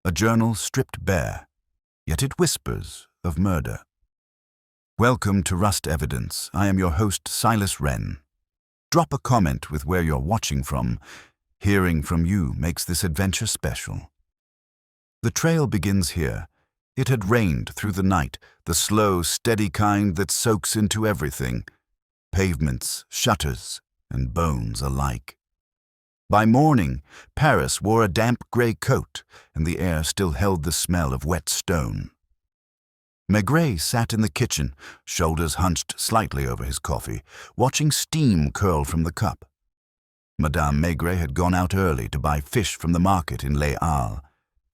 a journal stripped bare, yet it whispers of murder. Welcome to Rust Evidence. I am your host, Silas Wren. Drop a comment with where you're watching from. Hearing from you makes this adventure special. The trail begins here. It had rained through the night, the slow, steady kind that soaks into everything. Pavements, shutters, and bones alike. By morning, Paris wore a damp grey coat, and the air still held the smell of wet stone. Maigret sat in the kitchen, shoulders hunched slightly over his coffee, watching steam curl from the cup. Madame Maigret had gone out early to buy fish from the market in Les Halles.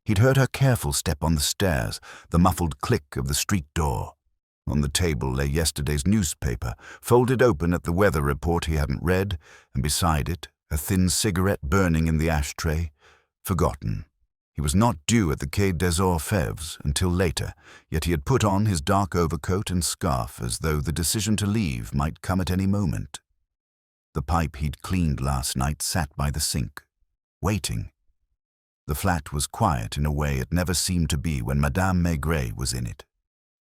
He'd heard her careful step on the stairs, the muffled click of the street door. On the table lay yesterday's newspaper, folded open at the weather report he hadn't read, and beside it, a thin cigarette burning in the ashtray, forgotten. He was not due at the Quai des Orfèvres until later, yet he had put on his dark overcoat and scarf as though the decision to leave might come at any moment. The pipe he'd cleaned last night sat by the sink, waiting. The flat was quiet in a way it never seemed to be when Madame Maigret was in it.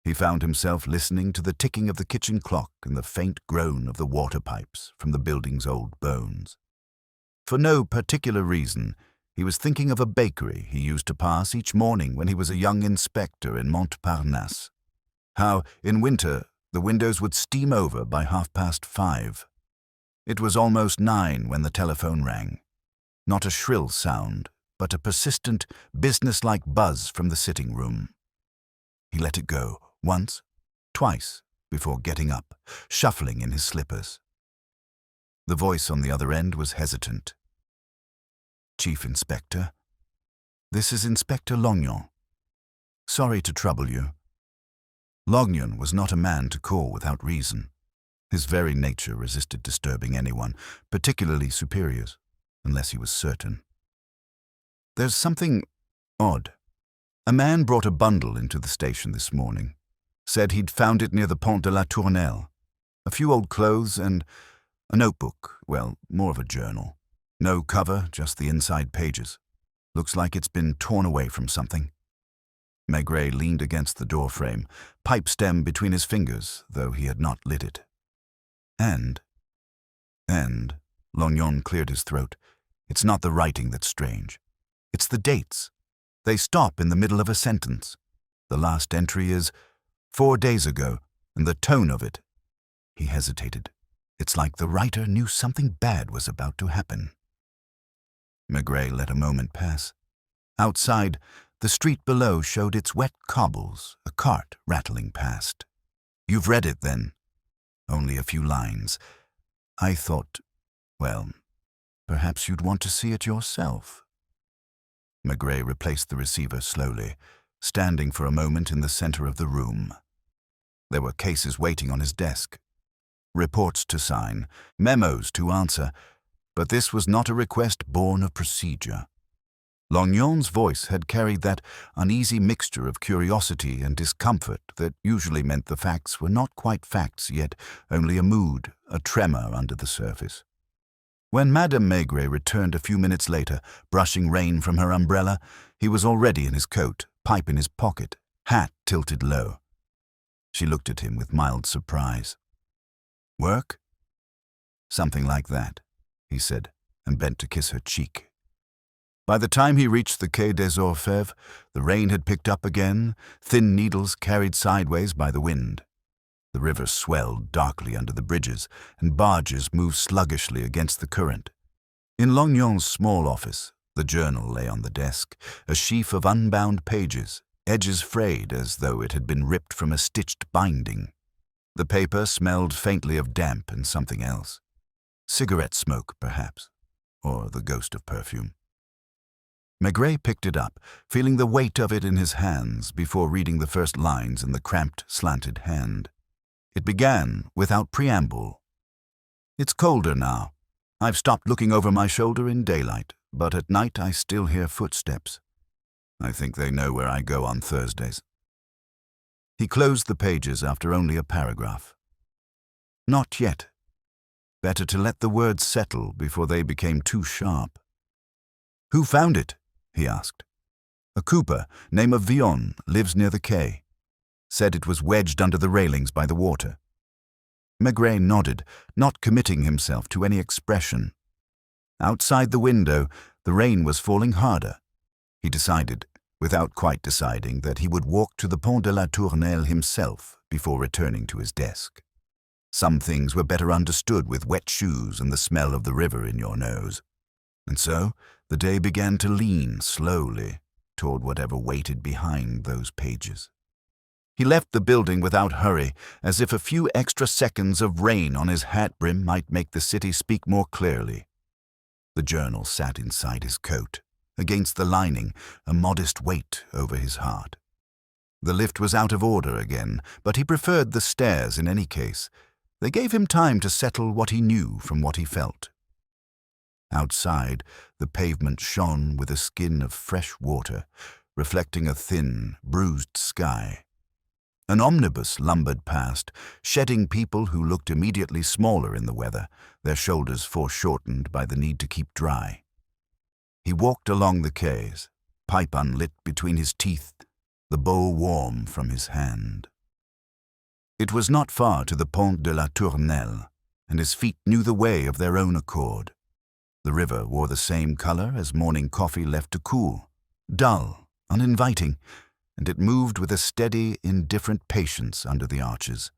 He found himself listening to the ticking of the kitchen clock and the faint groan of the water pipes from the building's old bones. For no particular reason, he was thinking of a bakery he used to pass each morning when he was a young inspector in Montparnasse. How, in winter, the windows would steam over by 5:30. It was almost 9 when the telephone rang. Not a shrill sound, but a persistent, businesslike buzz from the sitting room. He let it go, once, twice, before getting up, shuffling in his slippers. The voice on the other end was hesitant. "Chief Inspector, this is Inspector Lognon. Sorry to trouble you." Lognon was not a man to call without reason. His very nature resisted disturbing anyone, particularly superiors, unless he was certain. "There's something odd. A man brought a bundle into the station this morning. Said he'd found it near the Pont de la Tournelle. A few old clothes and a notebook, well, more of a journal. No cover, just the inside pages. Looks like it's been torn away from something." Maigret leaned against the doorframe, pipe stem between his fingers, though he had not lit it. And, Lognon cleared his throat, it's not the writing that's strange. It's the dates. They stop in the middle of a sentence. The last entry is 4 days ago, and the tone of it. He hesitated. It's like the writer knew something bad was about to happen. Maigret let a moment pass. Outside, the street below showed its wet cobbles, a cart rattling past. "You've read it, then?" "Only a few lines. I thought, well, perhaps you'd want to see it yourself." Maigret replaced the receiver slowly, standing for a moment in the center of the room. There were cases waiting on his desk. Reports to sign, memos to answer, but this was not a request born of procedure. Lognon's voice had carried that uneasy mixture of curiosity and discomfort that usually meant the facts were not quite facts, yet only a mood, a tremor under the surface. When Madame Maigret returned a few minutes later, brushing rain from her umbrella, he was already in his coat, pipe in his pocket, hat tilted low. She looked at him with mild surprise. "Work?" "Something like that," he said, and bent to kiss her cheek. By the time he reached the Quai des Orfèvres, the rain had picked up again, thin needles carried sideways by the wind. The river swelled darkly under the bridges, and barges moved sluggishly against the current. In Lognon's small office, the journal lay on the desk, a sheaf of unbound pages, edges frayed as though it had been ripped from a stitched binding. The paper smelled faintly of damp and something else. Cigarette smoke, perhaps, or the ghost of perfume. Maigret picked it up, feeling the weight of it in his hands before reading the first lines in the cramped, slanted hand. It began without preamble. "It's colder now. I've stopped looking over my shoulder in daylight, but at night I still hear footsteps. I think they know where I go on Thursdays." He closed the pages after only a paragraph. "Not yet. Better to let the words settle before they became too sharp." "Who found it?" he asked. A cooper, name of Villon, lives near the quay. Said it was wedged under the railings by the water. Maigret nodded, not committing himself to any expression. Outside the window, the rain was falling harder. He decided, without quite deciding, that he would walk to the Pont de la Tournelle himself before returning to his desk. Some things were better understood with wet shoes and the smell of the river in your nose. And so the day began to lean slowly toward whatever waited behind those pages. He left the building without hurry, as if a few extra seconds of rain on his hat brim might make the city speak more clearly. The journal sat inside his coat, against the lining, a modest weight over his heart. The lift was out of order again, but he preferred the stairs in any case. They gave him time to settle what he knew from what he felt. Outside, the pavement shone with a skin of fresh water, reflecting a thin, bruised sky. An omnibus lumbered past, shedding people who looked immediately smaller in the weather, their shoulders foreshortened by the need to keep dry. He walked along the quays, pipe unlit between his teeth, the bowl warm from his hand. It was not far to the Pont de la Tournelle, and his feet knew the way of their own accord. The river wore the same color as morning coffee left to cool, dull, uninviting, and it moved with a steady, indifferent patience under the arches.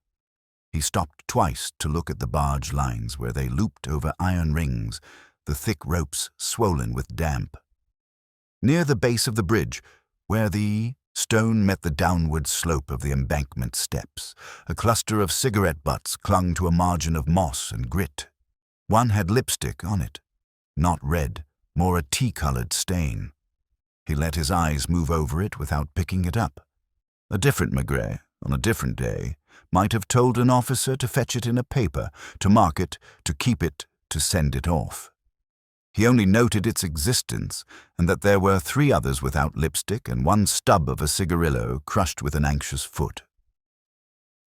He stopped twice to look at the barge lines where they looped over iron rings, the thick ropes swollen with damp. Near the base of the bridge, where the stone met the downward slope of the embankment steps, a cluster of cigarette butts clung to a margin of moss and grit. One had lipstick on it, not red, more a tea-colored stain. He let his eyes move over it without picking it up. A different Maigret, on a different day, might have told an officer to fetch it in a paper, to mark it, to keep it, to send it off. He only noted its existence, and that there were 3 others without lipstick and 1 stub of a cigarillo crushed with an anxious foot.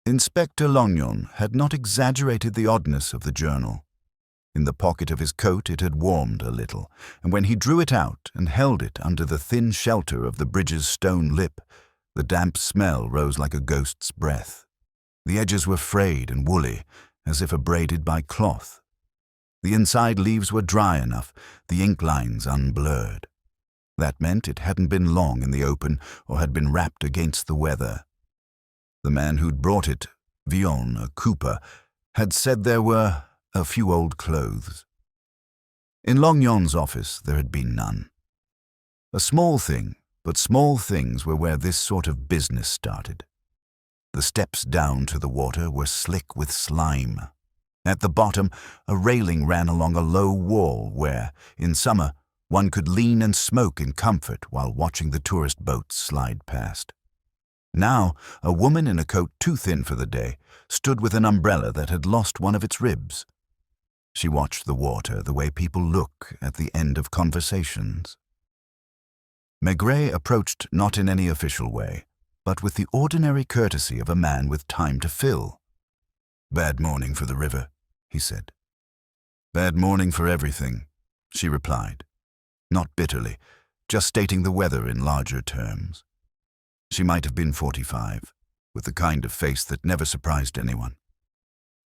Inspector Lognon had not exaggerated the oddness of the journal. In the pocket of his coat it had warmed a little, and when he drew it out and held it under the thin shelter of the bridge's stone lip, the damp smell rose like a ghost's breath. The edges were frayed and woolly, as if abraded by cloth. The inside leaves were dry enough, the ink lines unblurred. That meant it hadn't been long in the open or had been wrapped against the weather. The man who'd brought it, Villon, a cooper, had said there were a few old clothes. In Lognon's office there had been none. A small thing, but small things were where this sort of business started. The steps down to the water were slick with slime. At the bottom, a railing ran along a low wall where, in summer, one could lean and smoke in comfort while watching the tourist boats slide past. Now, a woman in a coat too thin for the day stood with an umbrella that had lost one of its ribs. She watched the water the way people look at the end of conversations. Maigret approached not in any official way, but with the ordinary courtesy of a man with time to fill. "Bad morning for the river," he said. "Bad morning for everything," she replied, not bitterly, just stating the weather in larger terms. She might have been 45, with the kind of face that never surprised anyone.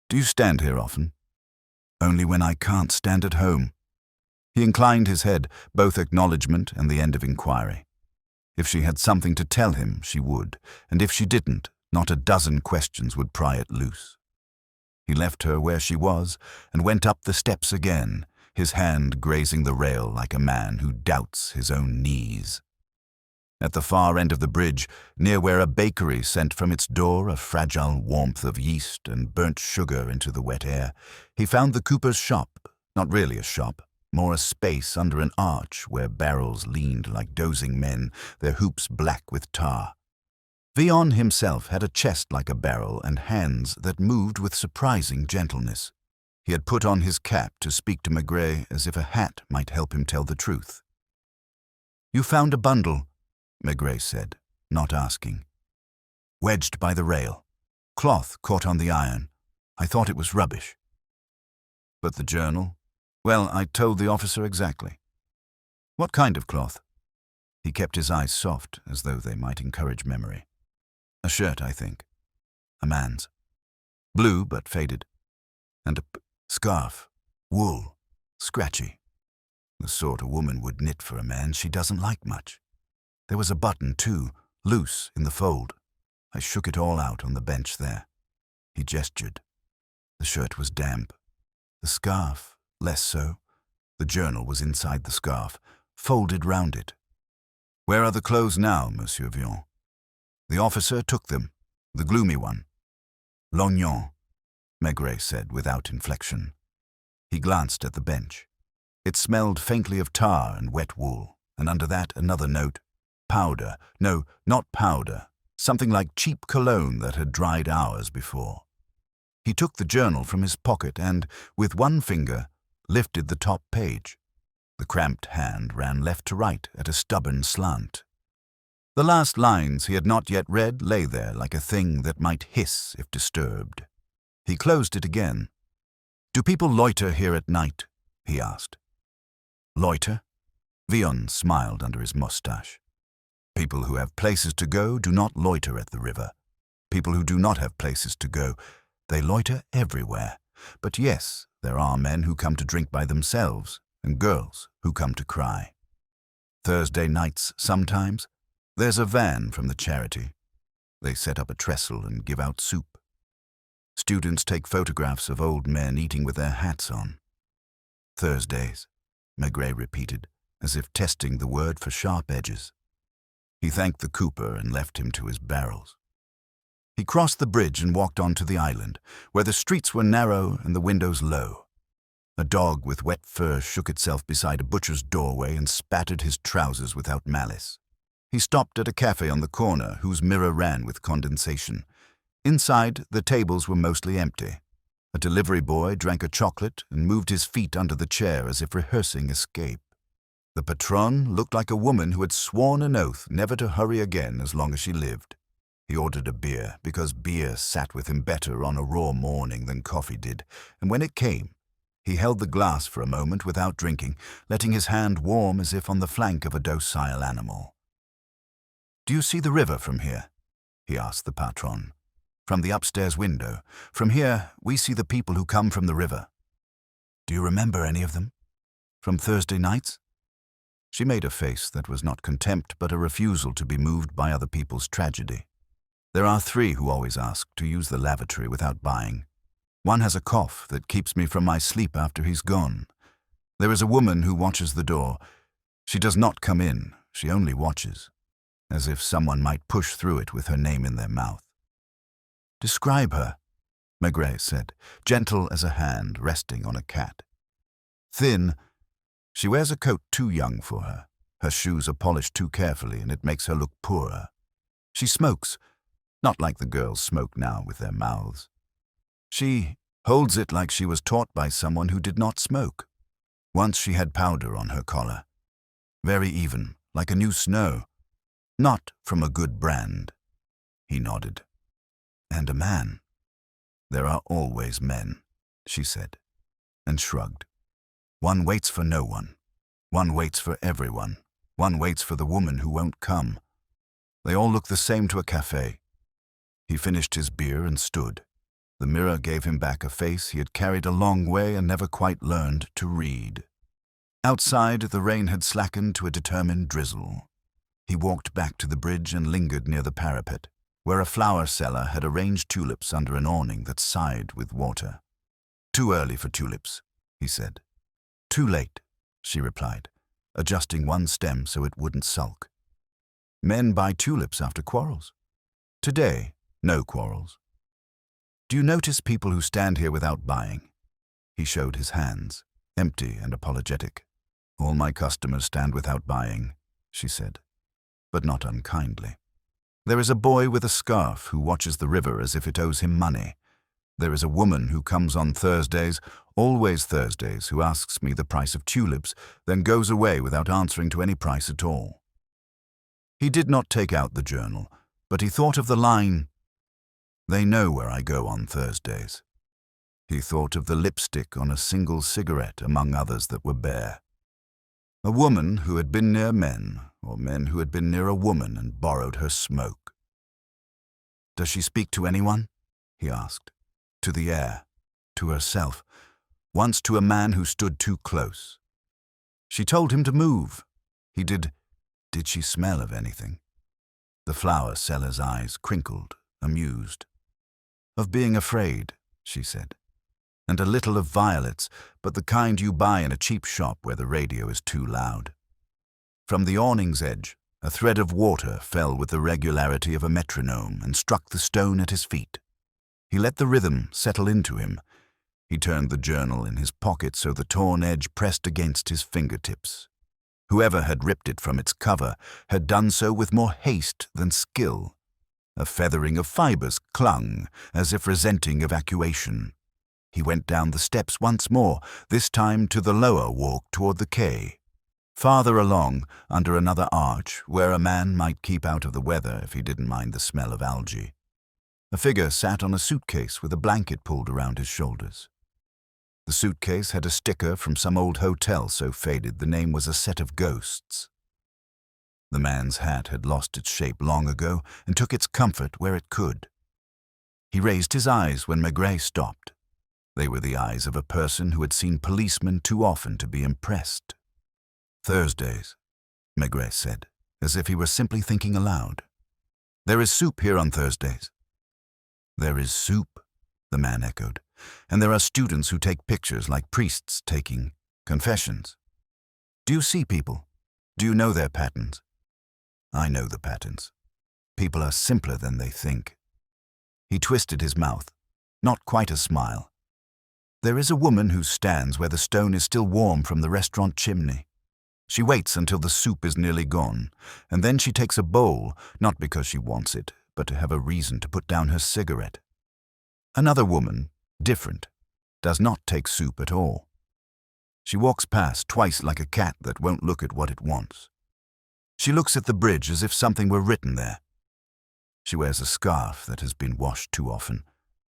"Do you stand here often?" "Only when I can't stand at home." He inclined his head, both acknowledgement and the end of inquiry. If she had something to tell him, she would, and if she didn't, not a dozen questions would pry it loose. He left her where she was and went up the steps again, his hand grazing the rail like a man who doubts his own knees. At the far end of the bridge, near where a bakery sent from its door a fragile warmth of yeast and burnt sugar into the wet air, he found the cooper's shop, not really a shop, more a space under an arch where barrels leaned like dozing men, their hoops black with tar. Villon himself had a chest like a barrel and hands that moved with surprising gentleness. He had put on his cap to speak to Maigret as if a hat might help him tell the truth. "You found a bundle," Maigret said, not asking. "Wedged by the rail. Cloth caught on the iron. I thought it was rubbish." "But the journal?" "Well, I told the officer exactly." "What kind of cloth?" He kept his eyes soft, as though they might encourage memory. A shirt, I think. A man's. Blue, but faded. And a scarf. Wool. Scratchy. The sort a woman would knit for a man she doesn't like much. There was a button, too, loose in the fold. I shook it all out on the bench there. He gestured. The shirt was damp. The scarf, less so. The journal was inside the scarf, folded round it. "Where are the clothes now, Monsieur Vion?" The officer took them, the gloomy one. "Lognon," Maigret said without inflection. He glanced at the bench. It smelled faintly of tar and wet wool, and under that another note. Powder. No, not powder. Something like cheap cologne that had dried hours before. He took the journal from his pocket and, with one finger, lifted the top page. The cramped hand ran left to right at a stubborn slant. The last lines he had not yet read lay there like a thing that might hiss if disturbed. He closed it again. "Do people loiter here at night?" he asked. "Loiter?" Vion smiled under his moustache. "People who have places to go do not loiter at the river. People who do not have places to go, they loiter everywhere. But yes, there are men who come to drink by themselves, and girls who come to cry. Thursday nights sometimes, there's a van from the charity. They set up a trestle and give out soup. Students take photographs of old men eating with their hats on. Thursdays," Maigret repeated, as if testing the word for sharp edges. He thanked the cooper and left him to his barrels. He crossed the bridge and walked on to the island, where the streets were narrow and the windows low. A dog with wet fur shook itself beside a butcher's doorway and spattered his trousers without malice. He stopped at a cafe on the corner whose mirror ran with condensation. Inside, the tables were mostly empty. A delivery boy drank a chocolate and moved his feet under the chair as if rehearsing escape. The patronne looked like a woman who had sworn an oath never to hurry again as long as she lived. He ordered a beer, because beer sat with him better on a raw morning than coffee did, and when it came, he held the glass for a moment without drinking, letting his hand warm as if on the flank of a docile animal. "Do you see the river from here?" he asked the patronne. "From the upstairs window. From here, we see the people who come from the river. Do you remember any of them? From Thursday nights?" She made a face that was not contempt but a refusal to be moved by other people's tragedy. "There are 3 who always ask to use the lavatory without buying. One has a cough that keeps me from my sleep after he's gone. There is a woman who watches the door. She does not come in, she only watches, as if someone might push through it with her name in their mouth." "Describe her," Maigret said, gentle as a hand resting on a cat. "Thin. She wears a coat too young for her. Her shoes are polished too carefully, and it makes her look poorer. She smokes, not like the girls smoke now with their mouths. She holds it like she was taught by someone who did not smoke. Once she had powder on her collar. Very even, like a new snow. Not from a good brand." He nodded. "And a man." "There are always men," she said, and shrugged. "One waits for no one. One waits for everyone. One waits for the woman who won't come. They all look the same to a cafe." He finished his beer and stood. The mirror gave him back a face he had carried a long way and never quite learned to read. Outside, the rain had slackened to a determined drizzle. He walked back to the bridge and lingered near the parapet, where a flower seller had arranged tulips under an awning that sighed with water. "Too early for tulips," he said. "Too late," she replied, adjusting one stem so it wouldn't sulk. "Men buy tulips after quarrels. Today, no quarrels. Do you notice people who stand here without buying?" He showed his hands, empty and apologetic. "All my customers stand without buying," she said, but not unkindly. "There is a boy with a scarf who watches the river as if it owes him money. There is a woman who comes on Thursdays, always Thursdays, who asks me the price of tulips, then goes away without answering to any price at all." He did not take out the journal, but he thought of the line, "They know where I go on Thursdays." He thought of the lipstick on a single cigarette among others that were bare. A woman who had been near men, or men who had been near a woman and borrowed her smoke. "Does she speak to anyone?" he asked. To the air, to herself, once to a man who stood too close. She told him to move. He did. Did she smell of anything? The flower seller's eyes crinkled, amused. "Of being afraid," she said. "And a little of violets, but the kind you buy in a cheap shop where the radio is too loud." From the awning's edge, a thread of water fell with the regularity of a metronome and struck the stone at his feet. He let the rhythm settle into him. He turned the journal in his pocket so the torn edge pressed against his fingertips. Whoever had ripped it from its cover had done so with more haste than skill. A feathering of fibers clung, as if resenting evacuation. He went down the steps once more, this time to the lower walk toward the quay. Farther along, under another arch, where a man might keep out of the weather if he didn't mind the smell of algae. A figure sat on a suitcase with a blanket pulled around his shoulders. The suitcase had a sticker from some old hotel so faded the name was a set of ghosts. The man's hat had lost its shape long ago and took its comfort where it could. He raised his eyes when Maigret stopped. They were the eyes of a person who had seen policemen too often to be impressed. "Thursdays," Maigret said, as if he were simply thinking aloud. "There is soup here on Thursdays." "There is soup," the man echoed, "and there are students who take pictures like priests taking confessions. Do you see people? Do you know their patterns?" "I know the patterns. People are simpler than they think." He twisted his mouth, not quite a smile. "There is a woman who stands where the stone is still warm from the restaurant chimney. She waits until the soup is nearly gone, and then she takes a bowl, not because she wants it, but to have a reason to put down her cigarette. Another woman, different, does not take soup at all. She walks past twice like a cat that won't look at what it wants. She looks at the bridge as if something were written there. She wears a scarf that has been washed too often.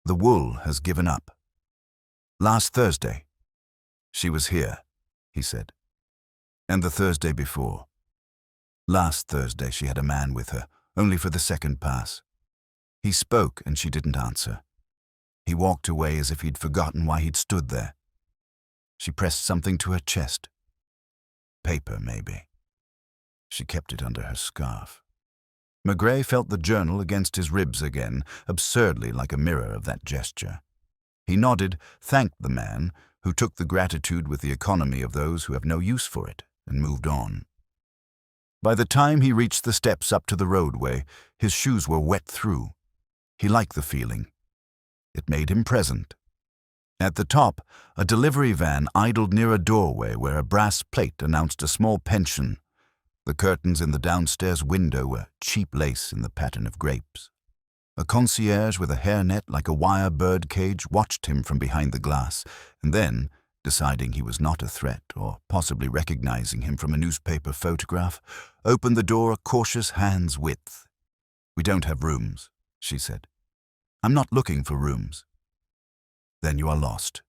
The wool has given up. Last Thursday, she was here," he said. "And the Thursday before. Last Thursday she had a man with her, only for the second pass. He spoke and she didn't answer. He walked away as if he'd forgotten why he'd stood there. She pressed something to her chest. Paper, maybe. She kept it under her scarf." Maigret felt the journal against his ribs again, absurdly like a mirror of that gesture. He nodded, thanked the man, who took the gratitude with the economy of those who have no use for it, and moved on. By the time he reached the steps up to the roadway, his shoes were wet through. He liked the feeling. It made him present. At the top, a delivery van idled near a doorway where a brass plate announced a small pension. The curtains in the downstairs window were cheap lace in the pattern of grapes. A concierge with a hairnet like a wire bird cage watched him from behind the glass, and then, deciding he was not a threat, or possibly recognizing him from a newspaper photograph, opened the door a cautious hand's width. "We don't have rooms," she said. "I'm not looking for rooms." "Then you are lost."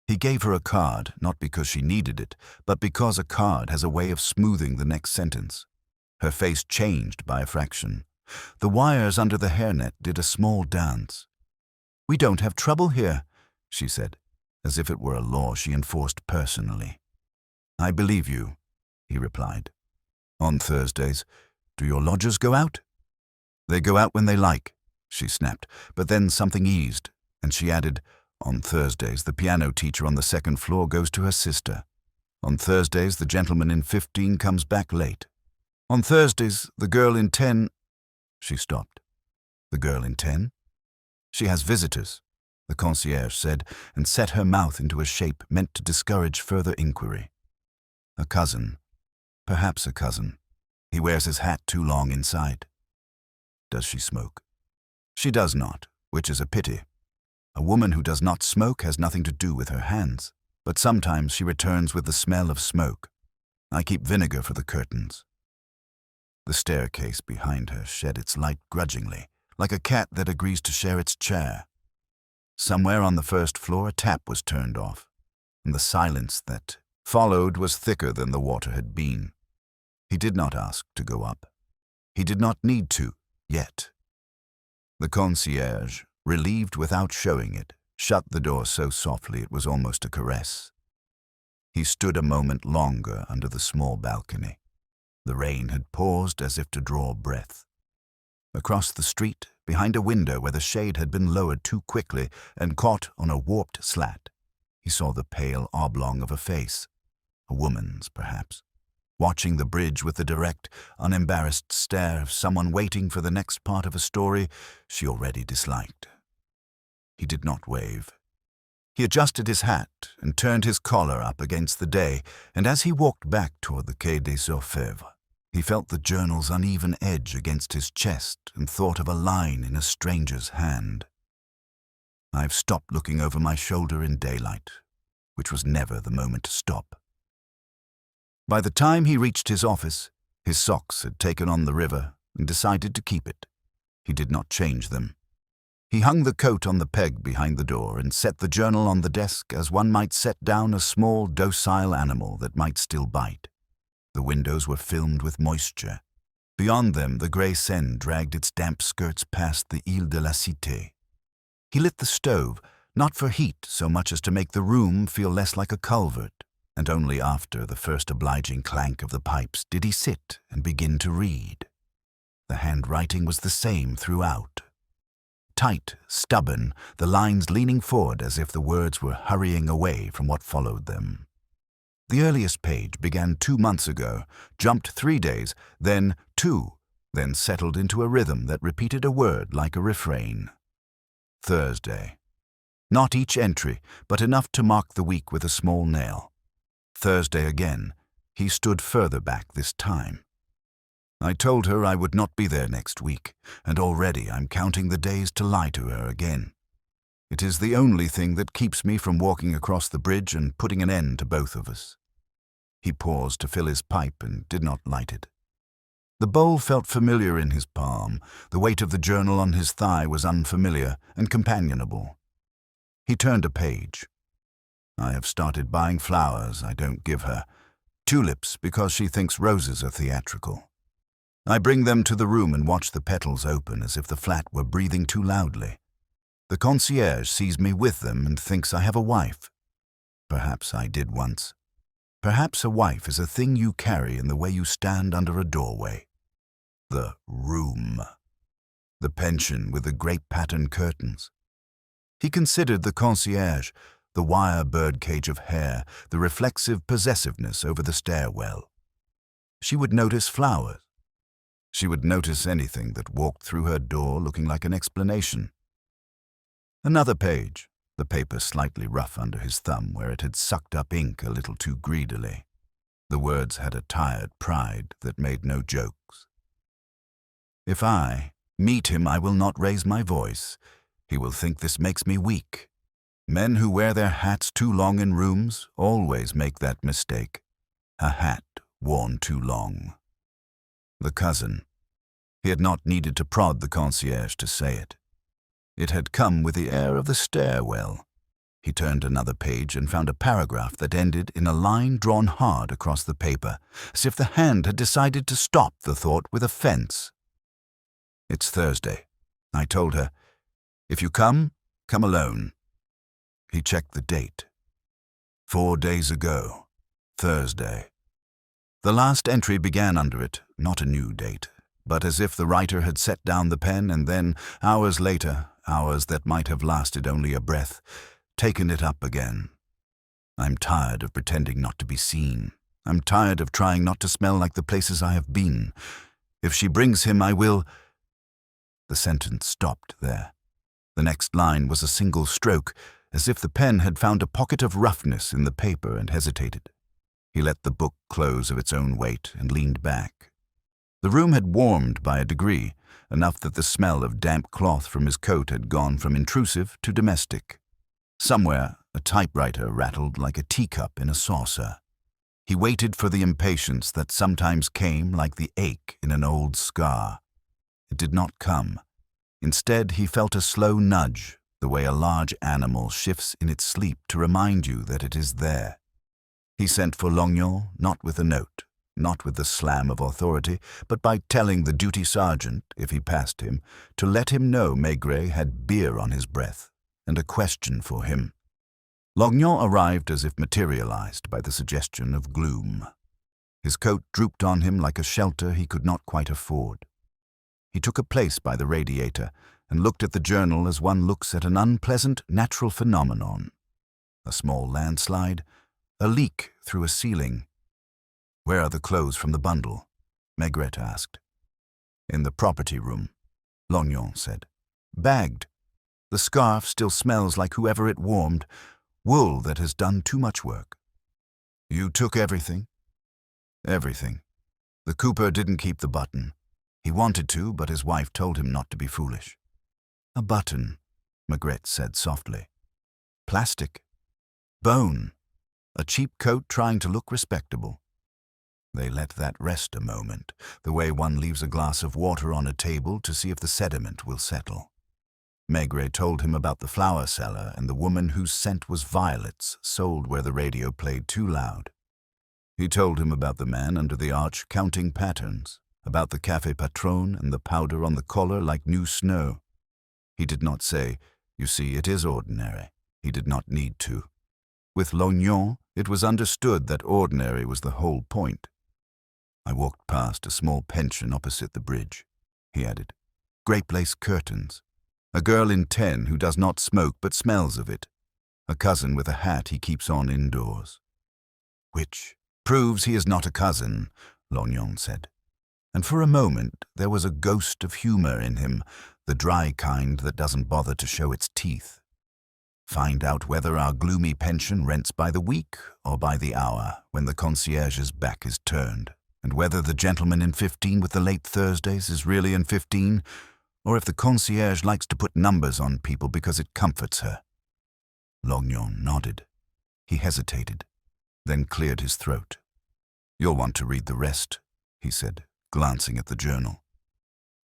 He gave her a card, not because she needed it, but because a card has a way of smoothing the next sentence. Her face changed by a fraction. The wires under the hairnet did a small dance. "We don't have trouble here," she said, as if it were a law she enforced personally. "I believe you," he replied. "On Thursdays, do your lodgers go out?" "They go out when they like," she snapped, but then something eased, and she added, "On Thursdays, the piano teacher on the second floor goes to her sister. On Thursdays, the gentleman in 15 comes back late. On Thursdays, the girl in 10... She stopped. "The girl in 10? "She has visitors," the concierge said, and set her mouth into a shape meant to discourage further inquiry. "A cousin. Perhaps a cousin. He wears his hat too long inside." "Does she smoke?" "She does not, which is a pity. A woman who does not smoke has nothing to do with her hands, but sometimes she returns with the smell of smoke. I keep vinegar for the curtains." The staircase behind her shed its light grudgingly, like a cat that agrees to share its chair. Somewhere on the first floor a tap was turned off, and the silence that followed was thicker than the water had been. He did not ask to go up. He did not need to, yet. The concierge, relieved without showing it, shut the door so softly it was almost a caress. He stood a moment longer under the small balcony. The rain had paused as if to draw breath. Across the street, behind a window where the shade had been lowered too quickly and caught on a warped slat, he saw the pale oblong of a face, a woman's perhaps, watching the bridge with the direct, unembarrassed stare of someone waiting for the next part of a story she already disliked. He did not wave. He adjusted his hat and turned his collar up against the day, and as he walked back toward the Quai des Orfèvres, he felt the journal's uneven edge against his chest and thought of a line in a stranger's hand. I've stopped looking over my shoulder in daylight, which was never the moment to stop. By the time he reached his office, his socks had taken on the river and decided to keep it. He did not change them. He hung the coat on the peg behind the door and set the journal on the desk as one might set down a small, docile animal that might still bite. The windows were filmed with moisture. Beyond them, the grey Seine dragged its damp skirts past the Ile de la Cité. He lit the stove, not for heat so much as to make the room feel less like a culvert, and only after the first obliging clank of the pipes did he sit and begin to read. The handwriting was the same throughout. Tight, stubborn, the lines leaning forward as if the words were hurrying away from what followed them. The earliest page began 2 months ago, jumped 3 days, then 2, then settled into a rhythm that repeated a word like a refrain. Thursday. Not each entry, but enough to mark the week with a small nail. Thursday again. He stood further back this time. I told her I would not be there next week, and already I'm counting the days to lie to her again. It is the only thing that keeps me from walking across the bridge and putting an end to both of us. He paused to fill his pipe and did not light it. The bowl felt familiar in his palm. The weight of the journal on his thigh was unfamiliar and companionable. He turned a page. I have started buying flowers I don't give her. Tulips because she thinks roses are theatrical. I bring them to the room and watch the petals open as if the flat were breathing too loudly. The concierge sees me with them and thinks I have a wife. Perhaps I did once. Perhaps a wife is a thing you carry in the way you stand under a doorway. The room. The pension with the grape-patterned curtains. He considered the concierge, the wire birdcage of hair, the reflexive possessiveness over the stairwell. She would notice flowers. She would notice anything that walked through her door looking like an explanation. Another page, the paper slightly rough under his thumb where it had sucked up ink a little too greedily. The words had a tired pride that made no jokes. If I meet him, I will not raise my voice. He will think this makes me weak. Men who wear their hats too long in rooms always make that mistake. A hat worn too long. The cousin. He had not needed to prod the concierge to say it. It had come with the air of the stairwell. He turned another page and found a paragraph that ended in a line drawn hard across the paper, as if the hand had decided to stop the thought with a fence. It's Thursday, I told her. If you come, come alone. He checked the date. 4 days ago, Thursday. The last entry began under it, not a new date, but as if the writer had set down the pen and then, hours later, hours that might have lasted only a breath, taken it up again. I'm tired of pretending not to be seen. I'm tired of trying not to smell like the places I have been. If she brings him, I will... The sentence stopped there. The next line was a single stroke, as if the pen had found a pocket of roughness in the paper and hesitated. He let the book close of its own weight and leaned back. The room had warmed by a degree, enough that the smell of damp cloth from his coat had gone from intrusive to domestic. Somewhere, a typewriter rattled like a teacup in a saucer. He waited for the impatience that sometimes came like the ache in an old scar. It did not come. Instead, he felt a slow nudge, the way a large animal shifts in its sleep to remind you that it is there. He sent for Lognon, not with a note, not with the slam of authority, but by telling the duty sergeant, if he passed him, to let him know Maigret had beer on his breath and a question for him. Lognan arrived as if materialized by the suggestion of gloom. His coat drooped on him like a shelter he could not quite afford. He took a place by the radiator and looked at the journal as one looks at an unpleasant natural phenomenon. A small landslide, a leak through a ceiling. "Where are the clothes from the bundle?" Maigret asked. "In the property room," Lognan said. "Bagged. The scarf still smells like whoever it warmed, wool that has done too much work." "You took everything?" "Everything. The cooper didn't keep the button. He wanted to, but his wife told him not to be foolish." "A button," Maigret said softly. "Plastic. Bone. A cheap coat trying to look respectable." They let that rest a moment, the way one leaves a glass of water on a table to see if the sediment will settle. Maigret told him about the flower seller and the woman whose scent was violets sold where the radio played too loud. He told him about the man under the arch counting patterns, about the Café Patron and the powder on the collar like new snow. He did not say, "You see, it is ordinary." He did not need to. With Lognan, it was understood that ordinary was the whole point. "I walked past a small pension opposite the bridge," he added. "Grape lace curtains. A girl in 10 who does not smoke but smells of it. A cousin with a hat he keeps on indoors." "Which proves he is not a cousin," Lognan said. And for a moment there was a ghost of humor in him, the dry kind that doesn't bother to show its teeth. "Find out whether our gloomy pension rents by the week or by the hour when the concierge's back is turned, and whether the gentleman in 15 with the late Thursdays is really in 15, or if the concierge likes to put numbers on people because it comforts her." Lognan nodded. He hesitated, then cleared his throat. "You'll want to read the rest," he said, glancing at the journal.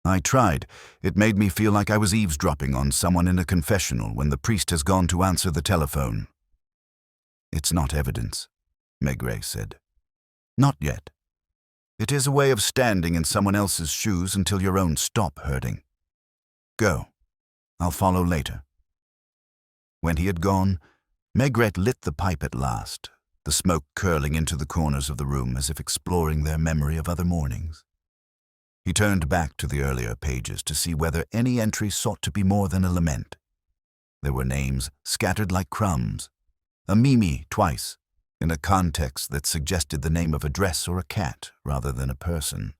"I tried. It made me feel like I was eavesdropping on someone in a confessional when the priest has gone to answer the telephone." "It's not evidence," Maigret said. "Not yet. It is a way of standing in someone else's shoes until your own stop hurting. Go. I'll follow later." When he had gone, Maigret lit the pipe at last, the smoke curling into the corners of the room as if exploring their memory of other mornings. He turned back to the earlier pages to see whether any entry sought to be more than a lament. There were names scattered like crumbs. A Mimi twice, in a context that suggested the name of a dress or a cat rather than a person.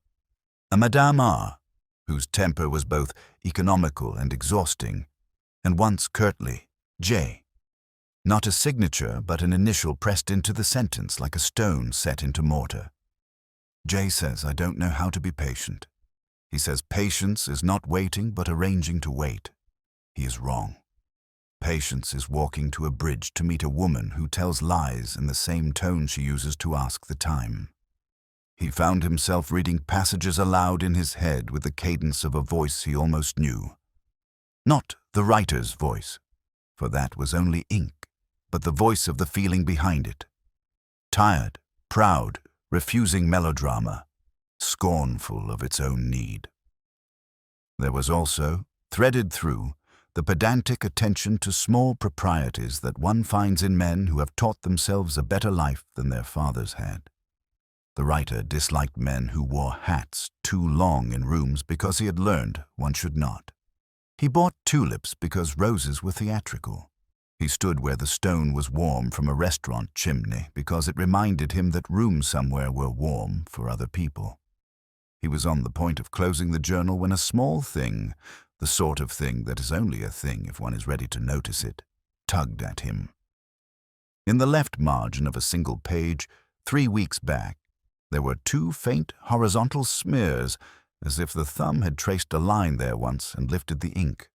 A Madame R, whose temper was both economical and exhausting, and once curtly, J. Not a signature, but an initial pressed into the sentence like a stone set into mortar. "J says I don't know how to be patient. He says patience is not waiting but arranging to wait. He is wrong. Patience is walking to a bridge to meet a woman who tells lies in the same tone she uses to ask the time." He found himself reading passages aloud in his head with the cadence of a voice he almost knew. Not the writer's voice, for that was only ink, but the voice of the feeling behind it. Tired, proud, refusing melodrama, scornful of its own need. There was also, threaded through, the pedantic attention to small proprieties that one finds in men who have taught themselves a better life than their fathers had. The writer disliked men who wore hats too long in rooms because he had learned one should not. He bought tulips because roses were theatrical. He stood where the stone was warm from a restaurant chimney because it reminded him that rooms somewhere were warm for other people. He was on the point of closing the journal when a small thing, the sort of thing that is only a thing if one is ready to notice it, tugged at him. In the left margin of a single page, 3 weeks back, there were 2 faint horizontal smears, as if the thumb had traced a line there once and lifted the ink.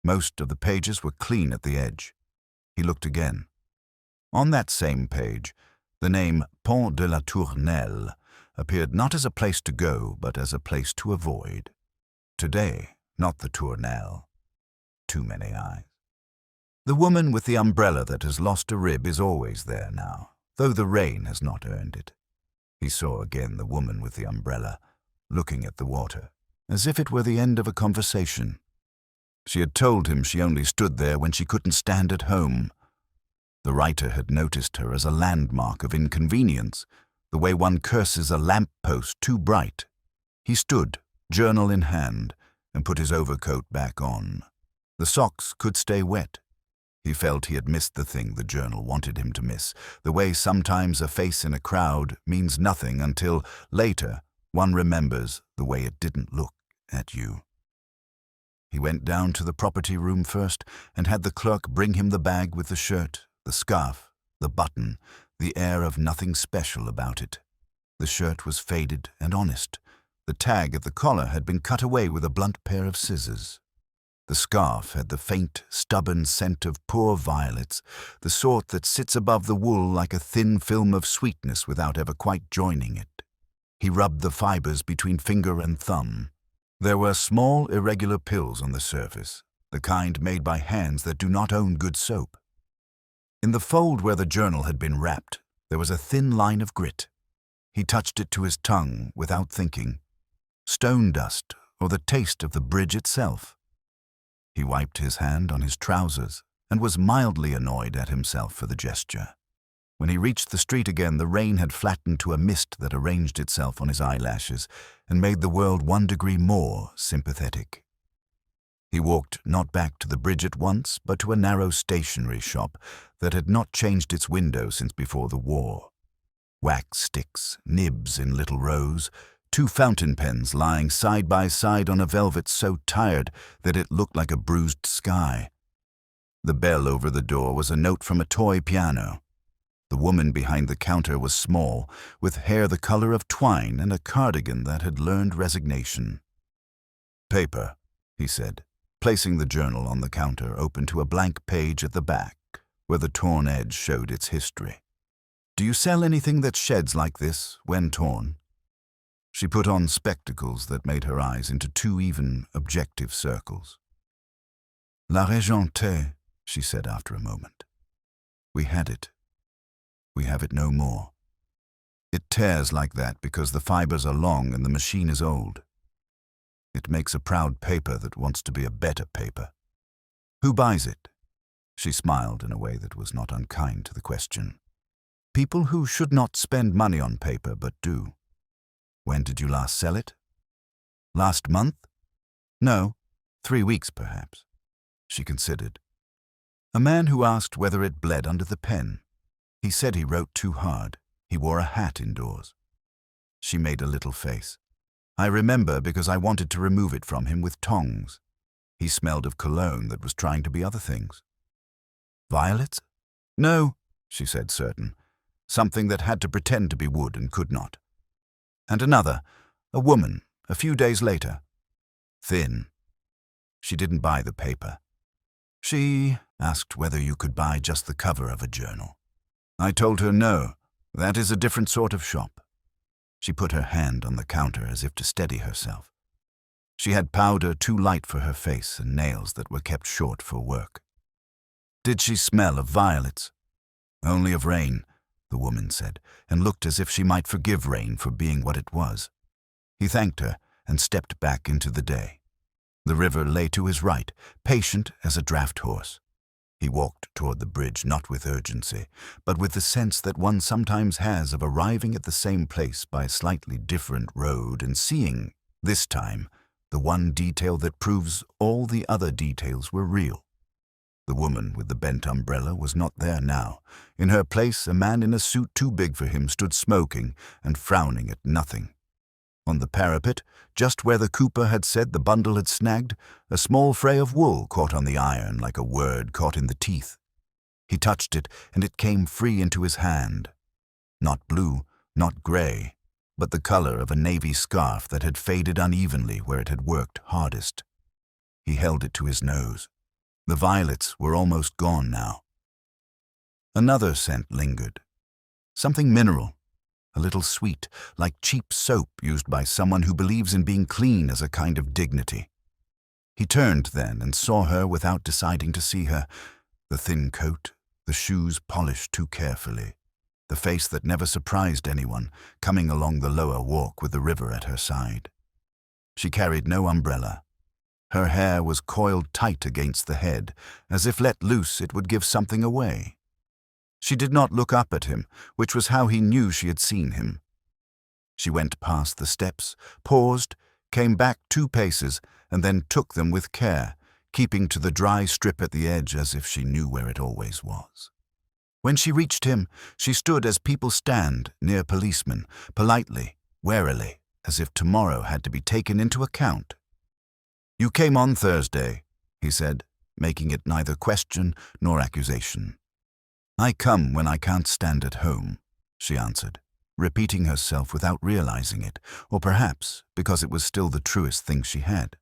Most of the pages were clean at the edge. He looked again. On that same page, the name Pont de la Tournelle appeared not as a place to go, but as a place to avoid. Today, not the Tournelle. Too many eyes. The woman with the umbrella that has lost a rib is always there now, though the rain has not earned it. He saw again the woman with the umbrella, looking at the water, as if it were the end of a conversation. She had told him she only stood there when she couldn't stand at home. The writer had noticed her as a landmark of inconvenience, the way one curses a lamp-post too bright. He stood, journal in hand, and put his overcoat back on. The socks could stay wet. He felt he had missed the thing the journal wanted him to miss, the way sometimes a face in a crowd means nothing until, later, one remembers the way it didn't look at you. He went down to the property room first and had the clerk bring him the bag with the shirt, the scarf, the button, the air of nothing special about it. The shirt was faded and honest. The tag at the collar had been cut away with a blunt pair of scissors. The scarf had the faint, stubborn scent of poor violets, the sort that sits above the wool like a thin film of sweetness without ever quite joining it. He rubbed the fibers between finger and thumb. There were small, irregular pills on the surface, the kind made by hands that do not own good soap. In the fold where the journal had been wrapped, there was a thin line of grit. He touched it to his tongue without thinking. Stone dust, or the taste of the bridge itself. He wiped his hand on his trousers and was mildly annoyed at himself for the gesture. When he reached the street again, the rain had flattened to a mist that arranged itself on his eyelashes and made the world 1 degree more sympathetic. He walked not back to the bridge at once, but to a narrow stationery shop that had not changed its window since before the war. Wax sticks, nibs in little rows, 2 fountain pens lying side by side on a velvet so tired that it looked like a bruised sky. The bell over the door was a note from a toy piano. The woman behind the counter was small, with hair the color of twine and a cardigan that had learned resignation. "Paper," he said, placing the journal on the counter open to a blank page at the back, where the torn edge showed its history. "Do you sell anything that sheds like this, when torn?" She put on spectacles that made her eyes into 2 even, objective circles. "La Régente," she said after a moment. "We had it. We have it no more. It tears like that because the fibers are long and the machine is old. It makes a proud paper that wants to be a better paper. Who buys it?" She smiled in a way that was not unkind to the question. "People who should not spend money on paper but do." "When did you last sell it?" "Last month? No, 3 weeks perhaps." She considered. "A man who asked whether it bled under the pen. He said he wrote too hard. He wore a hat indoors." She made a little face. "I remember because I wanted to remove it from him with tongs. He smelled of cologne that was trying to be other things." "Violets?" "No," she said, certain. "Something that had to pretend to be wood and could not." "And another, a woman, a few days later. Thin. She didn't buy the paper. She asked whether you could buy just the cover of a journal. I told her no, that is a different sort of shop." She put her hand on the counter as if to steady herself. She had powder too light for her face and nails that were kept short for work. "Did she smell of violets?" "Only of rain," the woman said, and looked as if she might forgive rain for being what it was. He thanked her and stepped back into the day. The river lay to his right, patient as a draft horse. He walked toward the bridge not with urgency, but with the sense that one sometimes has of arriving at the same place by a slightly different road and seeing, this time, the one detail that proves all the other details were real. The woman with the bent umbrella was not there now. In her place, a man in a suit too big for him stood smoking and frowning at nothing. On the parapet, just where the cooper had said the bundle had snagged, a small fray of wool caught on the iron like a word caught in the teeth. He touched it, and it came free into his hand. Not blue, not gray, but the color of a navy scarf that had faded unevenly where it had worked hardest. He held it to his nose. The violets were almost gone now. Another scent lingered. Something mineral. A little sweet, like cheap soap used by someone who believes in being clean as a kind of dignity. He turned then and saw her without deciding to see her, the thin coat, the shoes polished too carefully. the face that never surprised anyone, coming along the lower walk with the river at her side. She carried no umbrella. Her hair was coiled tight against the head, as if let loose it would give something away. She did not look up at him, which was how he knew she had seen him. She went past the steps, paused, came back 2 paces, and then took them with care, keeping to the dry strip at the edge as if she knew where it always was. When she reached him, she stood as people stand near policemen, politely, warily, as if tomorrow had to be taken into account. "You came on Thursday," he said, making it neither question nor accusation. "I come when I can't stand at home," she answered, repeating herself without realizing it, or perhaps because it was still the truest thing she had.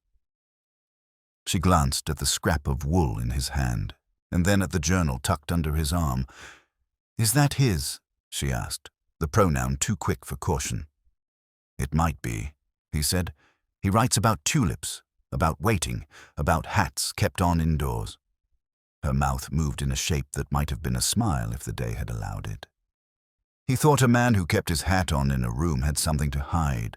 She glanced at the scrap of wool in his hand, and then at the journal tucked under his arm. "Is that his?" she asked, the pronoun too quick for caution. "It might be," he said. "He writes about tulips, about waiting, about hats kept on indoors." Her mouth moved in a shape that might have been a smile if the day had allowed it. He thought a man who kept his hat on in a room had something to hide.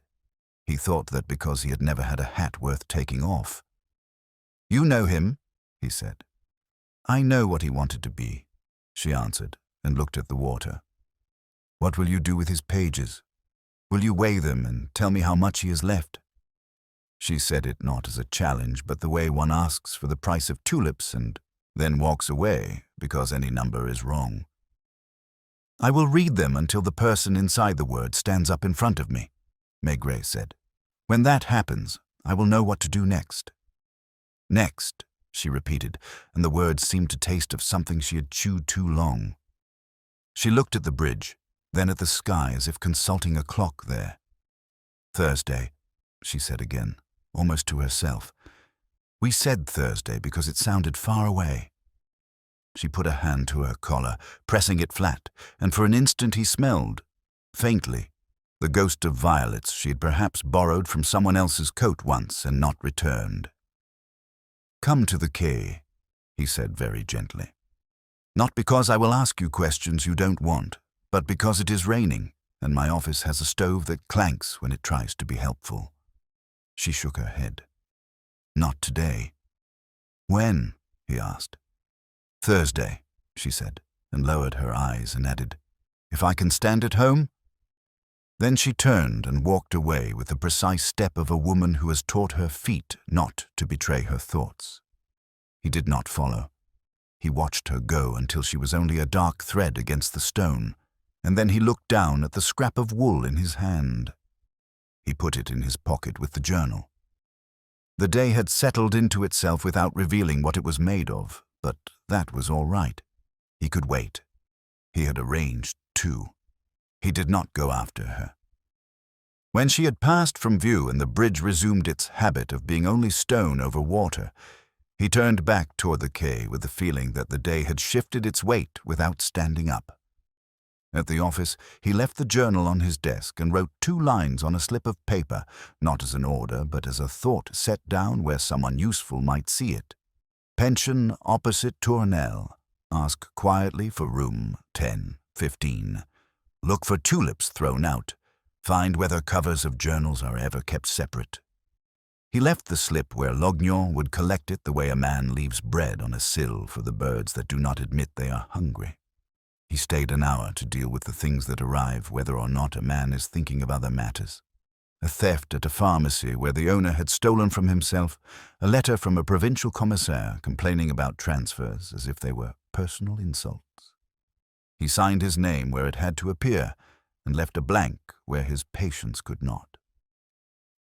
He thought that because he had never had a hat worth taking off. "You know him," he said. "I know what he wanted to be," she answered, and looked at the water. "What will you do with his pages? Will you weigh them and tell me how much he has left?" She said it not as a challenge, but the way one asks for the price of tulips and then walks away because any number is wrong. "I will read them until the person inside the word stands up in front of me," Maigret said. "When that happens, I will know what to do next." "Next," she repeated, and the words seemed to taste of something she had chewed too long. She looked at the bridge, then at the sky as if consulting a clock there. "Thursday," she said again, almost to herself. We said Thursday because it sounded far away. She put a hand to her collar, pressing it flat, and for an instant he smelled, faintly, the ghost of violets she had perhaps borrowed from someone else's coat once and not returned. "Come to the quay," he said very gently. "Not because I will ask you questions you don't want, but because it is raining, and my office has a stove that clanks when it tries to be helpful." She shook her head. "Not today." "When?" he asked. "Thursday," she said, and lowered her eyes and added, "If I can stand at home?" Then she turned and walked away with the precise step of a woman who has taught her feet not to betray her thoughts. He did not follow. He watched her go until she was only a dark thread against the stone, and then he looked down at the scrap of wool in his hand. He put it in his pocket with the journal. The day had settled into itself without revealing what it was made of, but that was all right. He could wait. He had arranged, too. He did not go after her. When she had passed from view and the bridge resumed its habit of being only stone over water, he turned back toward the quay with the feeling that the day had shifted its weight without standing up. At the office, he left the journal on his desk and wrote 2 lines on a slip of paper, not as an order, but as a thought set down where someone useful might see it. "Pension opposite Tournelle. Ask quietly for room 1015. Look for tulips thrown out. Find whether covers of journals are ever kept separate." He left the slip where Lognon would collect it the way a man leaves bread on a sill for the birds that do not admit they are hungry. He stayed an hour to deal with the things that arrive whether or not a man is thinking of other matters. A theft at a pharmacy where the owner had stolen from himself, a letter from a provincial commissaire complaining about transfers as if they were personal insults. He signed his name where it had to appear and left a blank where his patience could not.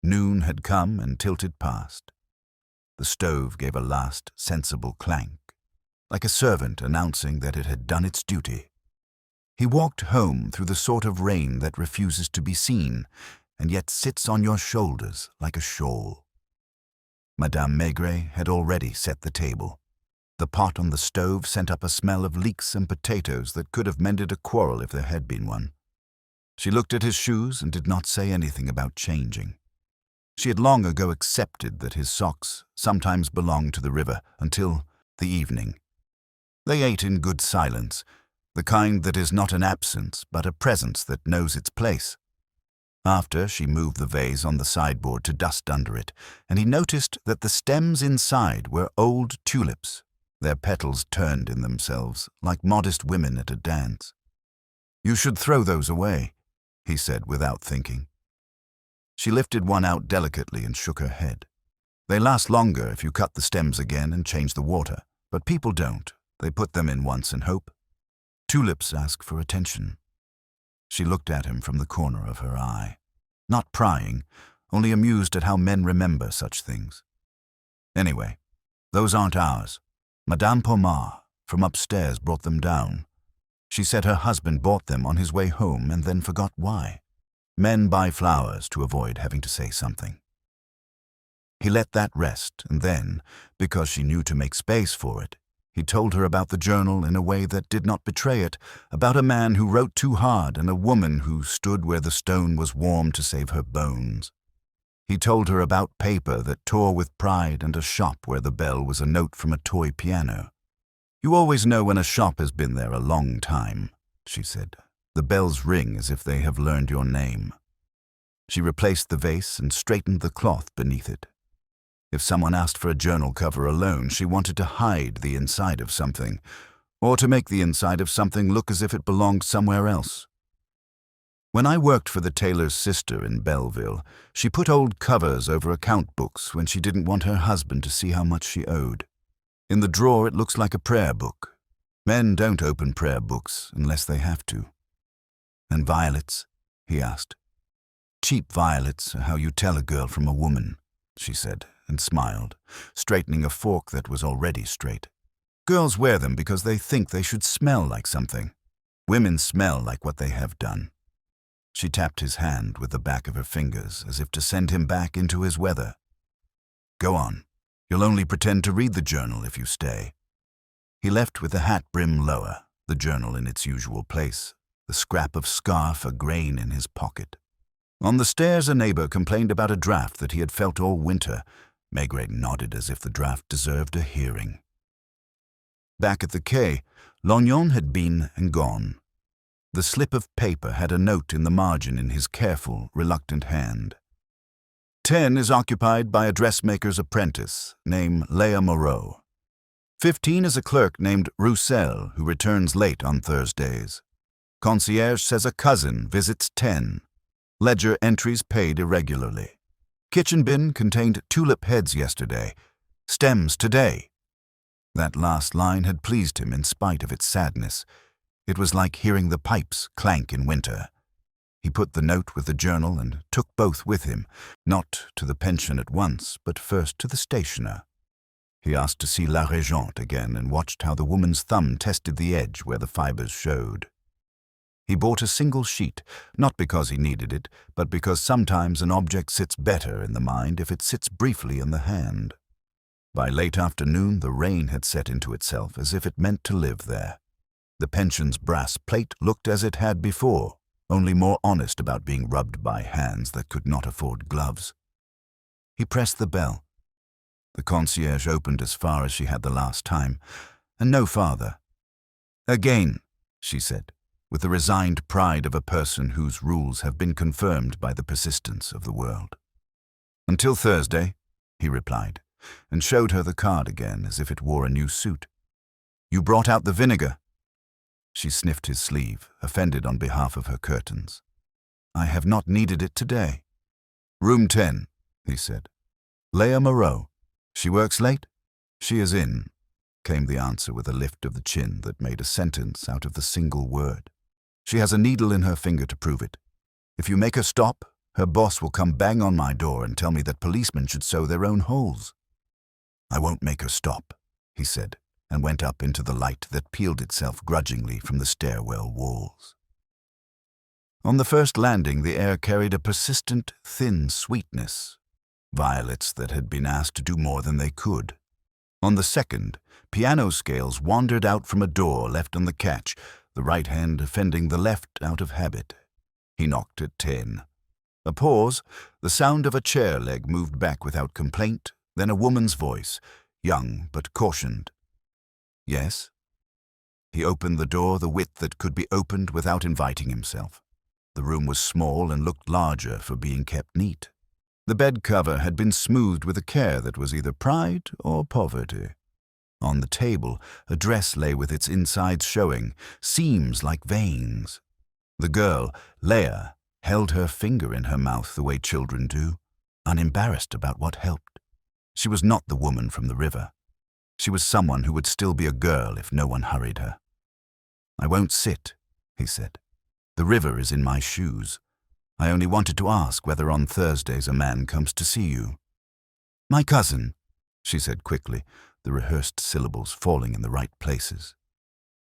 Noon had come and tilted past. The stove gave a last sensible clank, like a servant announcing that it had done its duty. He walked home through the sort of rain that refuses to be seen, and yet sits on your shoulders like a shawl. Madame Maigret had already set the table. The pot on the stove sent up a smell of leeks and potatoes that could have mended a quarrel if there had been one. She looked at his shoes and did not say anything about changing. She had long ago accepted that his socks sometimes belonged to the river until the evening. They ate in good silence, the kind that is not an absence but a presence that knows its place. After, she moved the vase on the sideboard to dust under it, and he noticed that the stems inside were old tulips, their petals turned in themselves like modest women at a dance. "You should throw those away," he said without thinking. She lifted one out delicately and shook her head. "They last longer if you cut the stems again and change the water, but people don't. They put them in once and hope. Tulips ask for attention." She looked at him from the corner of her eye, not prying, only amused at how men remember such things. "Anyway, those aren't ours. Madame Pomard from upstairs brought them down. She said her husband bought them on his way home and then forgot why. Men buy flowers to avoid having to say something." He let that rest, and then, because she knew to make space for it, he told her about the journal in a way that did not betray it, about a man who wrote too hard and a woman who stood where the stone was warm to save her bones. He told her about paper that tore with pride and a shop where the bell was a note from a toy piano. "You always know when a shop has been there a long time," she said. "The bells ring as if they have learned your name." She replaced the vase and straightened the cloth beneath it. If someone asked for a journal cover alone, she wanted to hide the inside of something, or to make the inside of something look as if it belonged somewhere else. "When I worked for the tailor's sister in Belleville, she put old covers over account books when she didn't want her husband to see how much she owed. In the drawer it looks like a prayer book. Men don't open prayer books unless they have to." "And violets?" he asked. "Cheap violets are how you tell a girl from a woman," she said, and smiled, straightening a fork that was already straight. "Girls wear them because they think they should smell like something. Women smell like what they have done." She tapped his hand with the back of her fingers as if to send him back into his weather. "Go on. You'll only pretend to read the journal if you stay." He left with the hat brim lower, the journal in its usual place, the scrap of scarf a grain in his pocket. On the stairs, a neighbor complained about a draft that he had felt all winter. Maigret nodded as if the draft deserved a hearing. Back at the quay, Lognon had been and gone. The slip of paper had a note in the margin in his careful, reluctant hand. 10 is occupied by a dressmaker's apprentice named Léa Moreau. 15 is a clerk named Roussel who returns late on Thursdays. Concierge says a cousin visits 10. Ledger entries paid irregularly. Kitchen bin contained tulip heads yesterday. Stems today. That last line had pleased him in spite of its sadness. It was like hearing the pipes clank in winter. He put the note with the journal and took both with him, not to the pension at once, but first to the stationer. He asked to see La Régente again and watched how the woman's thumb tested the edge where the fibers showed. He bought a single sheet, not because he needed it, but because sometimes an object sits better in the mind if it sits briefly in the hand. By late afternoon, the rain had set into itself as if it meant to live there. The pension's brass plate looked as it had before, only more honest about being rubbed by hands that could not afford gloves. He pressed the bell. The concierge opened as far as she had the last time, and no farther. "Again," she said, with the resigned pride of a person whose rules have been confirmed by the persistence of the world. "Until Thursday," he replied, and showed her the card again as if it wore a new suit. "You brought out the vinegar." She sniffed his sleeve, offended on behalf of her curtains. "I have not needed it today." "Room 10, he said. "Léa Moreau. She works late?" "She is in," came the answer with a lift of the chin that made a sentence out of the single word. "She has a needle in her finger to prove it. If you make her stop, her boss will come bang on my door and tell me that policemen should sew their own holes." "I won't make her stop," he said, and went up into the light that peeled itself grudgingly from the stairwell walls. On the first landing, the air carried a persistent, thin sweetness, violets that had been asked to do more than they could. On the second, piano scales wandered out from a door left on the catch, the right hand offending the left out of habit. He knocked at 10. A pause, the sound of a chair leg moved back without complaint, then a woman's voice, young but cautioned. "Yes?" He opened the door the width that could be opened without inviting himself. The room was small and looked larger for being kept neat. The bed cover had been smoothed with a care that was either pride or poverty. On the table, a dress lay with its insides showing, seams like veins. The girl, Leia, held her finger in her mouth the way children do, unembarrassed about what helped. She was not the woman from the river. She was someone who would still be a girl if no one hurried her. "I won't sit," he said. "The river is in my shoes. I only wanted to ask whether on Thursdays a man comes to see you." "My cousin," she said quickly, the rehearsed syllables falling in the right places.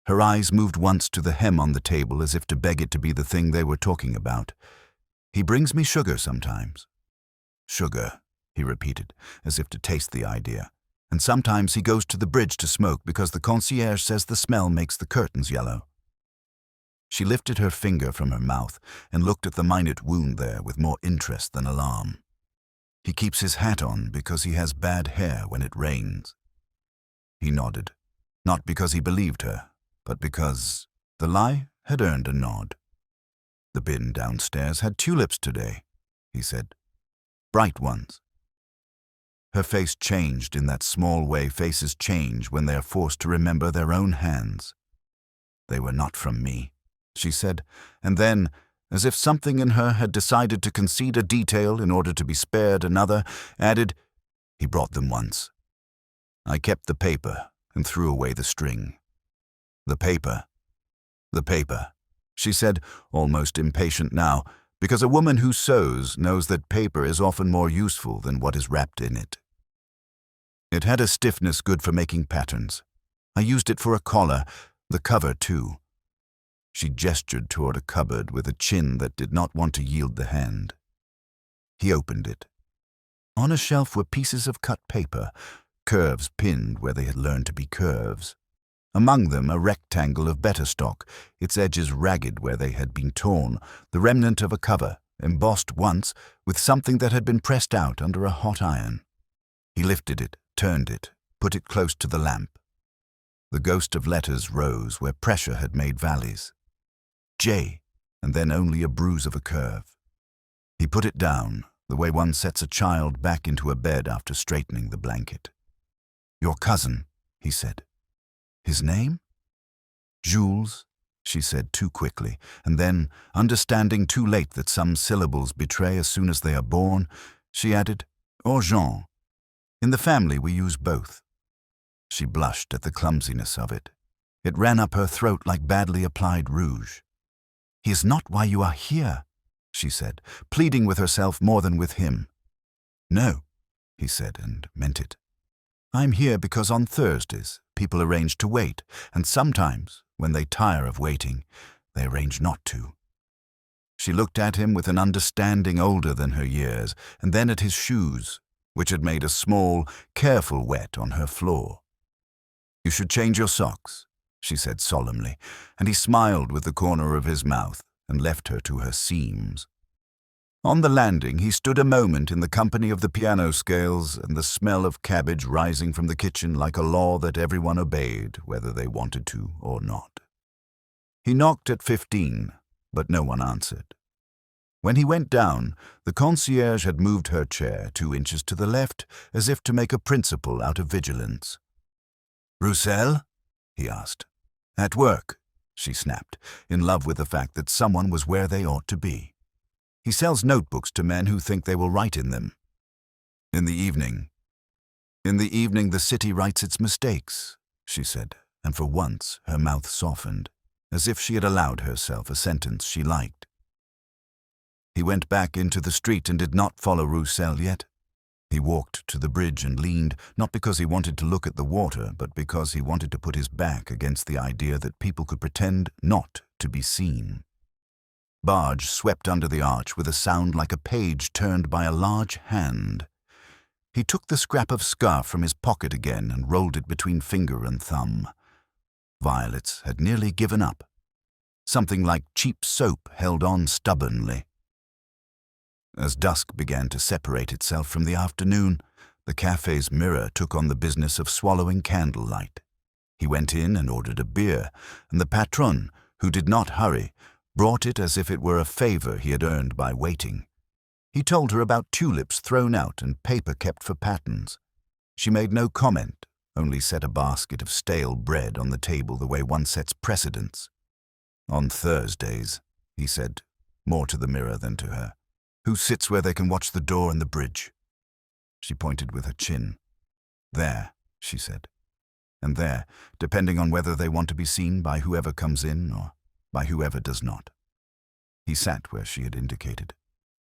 Her eyes moved once to the hem on the table as if to beg it to be the thing they were talking about. "He brings me sugar sometimes." "Sugar," he repeated, as if to taste the idea. "And sometimes he goes to the bridge to smoke because the concierge says the smell makes the curtains yellow." She lifted her finger from her mouth and looked at the minute wound there with more interest than alarm. "He keeps his hat on because he has bad hair when it rains." He nodded, not because he believed her, but because the lie had earned a nod. "The bin downstairs had tulips today," he said. "Bright ones." Her face changed in that small way faces change when they are forced to remember their own hands. "They were not from me," she said, and then, as if something in her had decided to concede a detail in order to be spared another, added, "He brought them once. I kept the paper and threw away the string." "The paper, she said, almost impatient now, because a woman who sews knows that paper is often more useful than what is wrapped in it. "It had a stiffness good for making patterns. I used it for a collar, the cover too." She gestured toward a cupboard with a chin that did not want to yield the hand. He opened it. On a shelf were pieces of cut paper, curves pinned where they had learned to be curves. Among them a rectangle of better stock, its edges ragged where they had been torn, the remnant of a cover, embossed once with something that had been pressed out under a hot iron. He lifted it, turned it, put it close to the lamp. The ghost of letters rose where pressure had made valleys. J, and then only a bruise of a curve. He put it down, the way one sets a child back into a bed after straightening the blanket. "Your cousin," he said. "His name?" "Jules," she said too quickly, and then, understanding too late that some syllables betray as soon as they are born, she added, "Or Jean. In the family we use both." She blushed at the clumsiness of it. It ran up her throat like badly applied rouge. "He is not why you are here," she said, pleading with herself more than with him. "No," he said, and meant it. "I'm here because on Thursdays people arrange to wait, and sometimes, when they tire of waiting, they arrange not to." She looked at him with an understanding older than her years, and then at his shoes, which had made a small, careful wet on her floor. "You should change your socks," she said solemnly, and he smiled with the corner of his mouth and left her to her seams. On the landing he stood a moment in the company of the piano scales and the smell of cabbage rising from the kitchen like a law that everyone obeyed, whether they wanted to or not. He knocked at 15, but no one answered. When he went down, the concierge had moved her chair 2 inches to the left, as if to make a principle out of vigilance. "Roussel?" he asked. "At work," she snapped, in love with the fact that someone was where they ought to be. "He sells notebooks to men who think they will write in them." "In the evening." "In the evening the city writes its mistakes," she said, and for once her mouth softened, as if she had allowed herself a sentence she liked. He went back into the street and did not follow Roussel yet. He walked to the bridge and leaned, not because he wanted to look at the water, but because he wanted to put his back against the idea that people could pretend not to be seen. Barge swept under the arch with a sound like a page turned by a large hand. He took the scrap of scarf from his pocket again and rolled it between finger and thumb. Violets had nearly given up. Something like cheap soap held on stubbornly. As dusk began to separate itself from the afternoon, the cafe's mirror took on the business of swallowing candlelight. He went in and ordered a beer, and the patron, who did not hurry, brought it as if it were a favor he had earned by waiting. He told her about tulips thrown out and paper kept for patterns. She made no comment, only set a basket of stale bread on the table the way one sets precedents. "On Thursdays," he said, more to the mirror than to her, "who sits where they can watch the door and the bridge?" She pointed with her chin. "There," she said, "and there, depending on whether they want to be seen by whoever comes in or by whoever does not." He sat where she had indicated,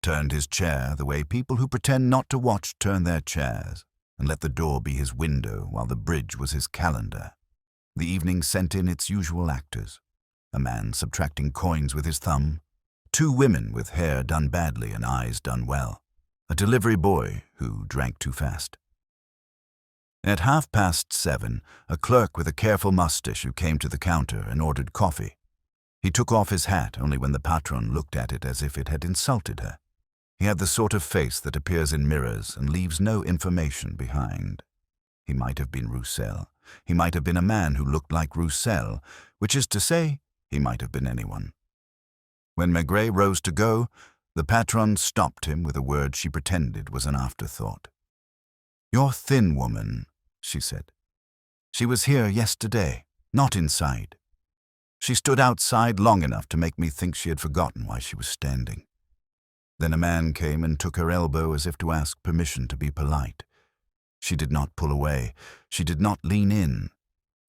turned his chair the way people who pretend not to watch turn their chairs, and let the door be his window while the bridge was his calendar. The evening sent in its usual actors: a man subtracting coins with his thumb, two women with hair done badly and eyes done well, a delivery boy who drank too fast. At 7:30, a clerk with a careful mustache who came to the counter and ordered coffee. He took off his hat only when the patron looked at it as if it had insulted her. He had the sort of face that appears in mirrors and leaves no information behind. He might have been Roussel. He might have been a man who looked like Roussel, which is to say, he might have been anyone. When Maigret rose to go, the patron stopped him with a word she pretended was an afterthought. "You're thin, woman," she said. "She was here yesterday, not inside. She stood outside long enough to make me think she had forgotten why she was standing." Then a man came and took her elbow as if to ask permission to be polite. She did not pull away. She did not lean in.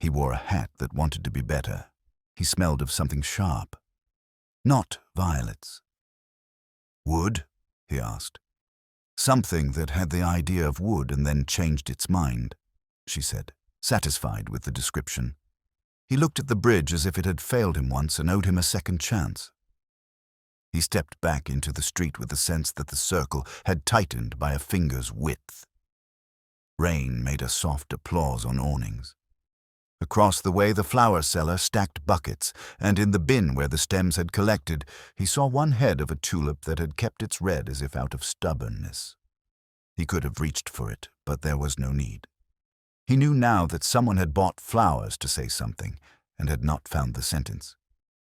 He wore a hat that wanted to be better. He smelled of something sharp. Not violets. "Wood?" he asked. "Something that had the idea of wood and then changed its mind," she said, satisfied with the description. He looked at the bridge as if it had failed him once and owed him a second chance. He stepped back into the street with the sense that the circle had tightened by a finger's width. Rain made a soft applause on awnings. Across the way the flower seller stacked buckets, and in the bin where the stems had collected, he saw one head of a tulip that had kept its red as if out of stubbornness. He could have reached for it, but there was no need. He knew now that someone had bought flowers to say something, and had not found the sentence.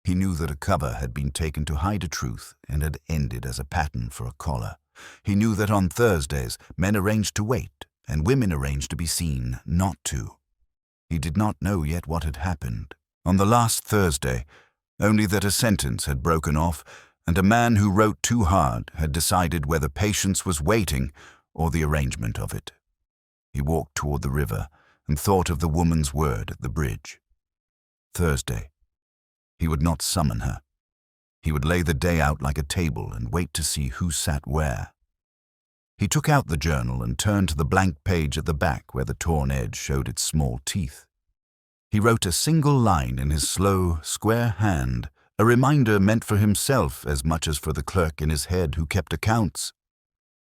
He knew that a cover had been taken to hide a truth and had ended as a pattern for a collar. He knew that on Thursdays men arranged to wait, and women arranged to be seen, not to. He did not know yet what had happened on the last Thursday, only that a sentence had broken off, and a man who wrote too hard had decided whether patience was waiting or the arrangement of it. He walked toward the river and thought of the woman's word at the bridge. Thursday. He would not summon her. He would lay the day out like a table and wait to see who sat where. He took out the journal and turned to the blank page at the back where the torn edge showed its small teeth. He wrote a single line in his slow, square hand, a reminder meant for himself as much as for the clerk in his head who kept accounts.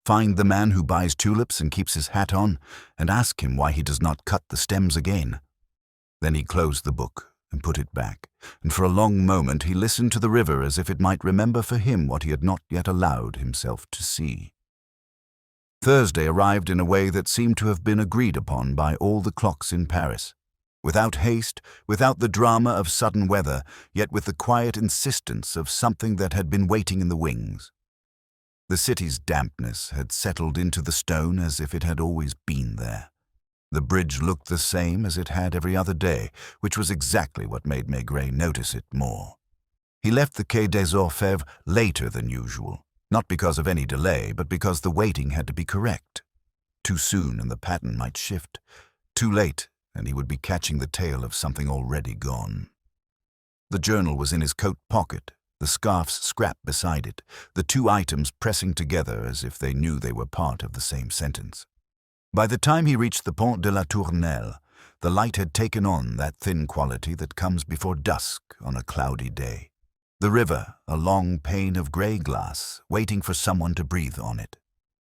Find the man who buys tulips and keeps his hat on, and ask him why he does not cut the stems again. Then he closed the book and put it back, and for a long moment he listened to the river as if it might remember for him what he had not yet allowed himself to see. Thursday arrived in a way that seemed to have been agreed upon by all the clocks in Paris. Without haste, without the drama of sudden weather, yet with the quiet insistence of something that had been waiting in the wings. The city's dampness had settled into the stone as if it had always been there. The bridge looked the same as it had every other day, which was exactly what made Maigret notice it more. He left the Quai des Orfèvres later than usual, not because of any delay, but because the waiting had to be correct. Too soon and the pattern might shift. Too late, and he would be catching the tail of something already gone. The journal was in his coat pocket, the scarf's scrap beside it, the two items pressing together as if they knew they were part of the same sentence. By the time he reached the Pont de la Tournelle, the light had taken on that thin quality that comes before dusk on a cloudy day. The river, a long pane of grey glass, waiting for someone to breathe on it.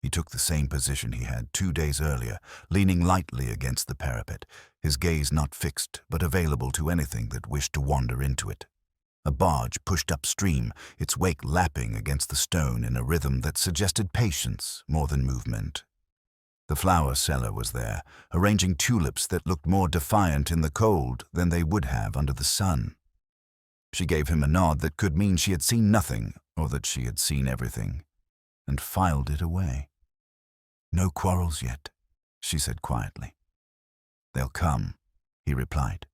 He took the same position he had 2 days earlier, leaning lightly against the parapet, his gaze not fixed but available to anything that wished to wander into it. A barge pushed upstream, its wake lapping against the stone in a rhythm that suggested patience more than movement. The flower seller was there, arranging tulips that looked more defiant in the cold than they would have under the sun. She gave him a nod that could mean she had seen nothing or that she had seen everything, and filed it away. "No quarrels yet," she said quietly. "They'll come," he replied,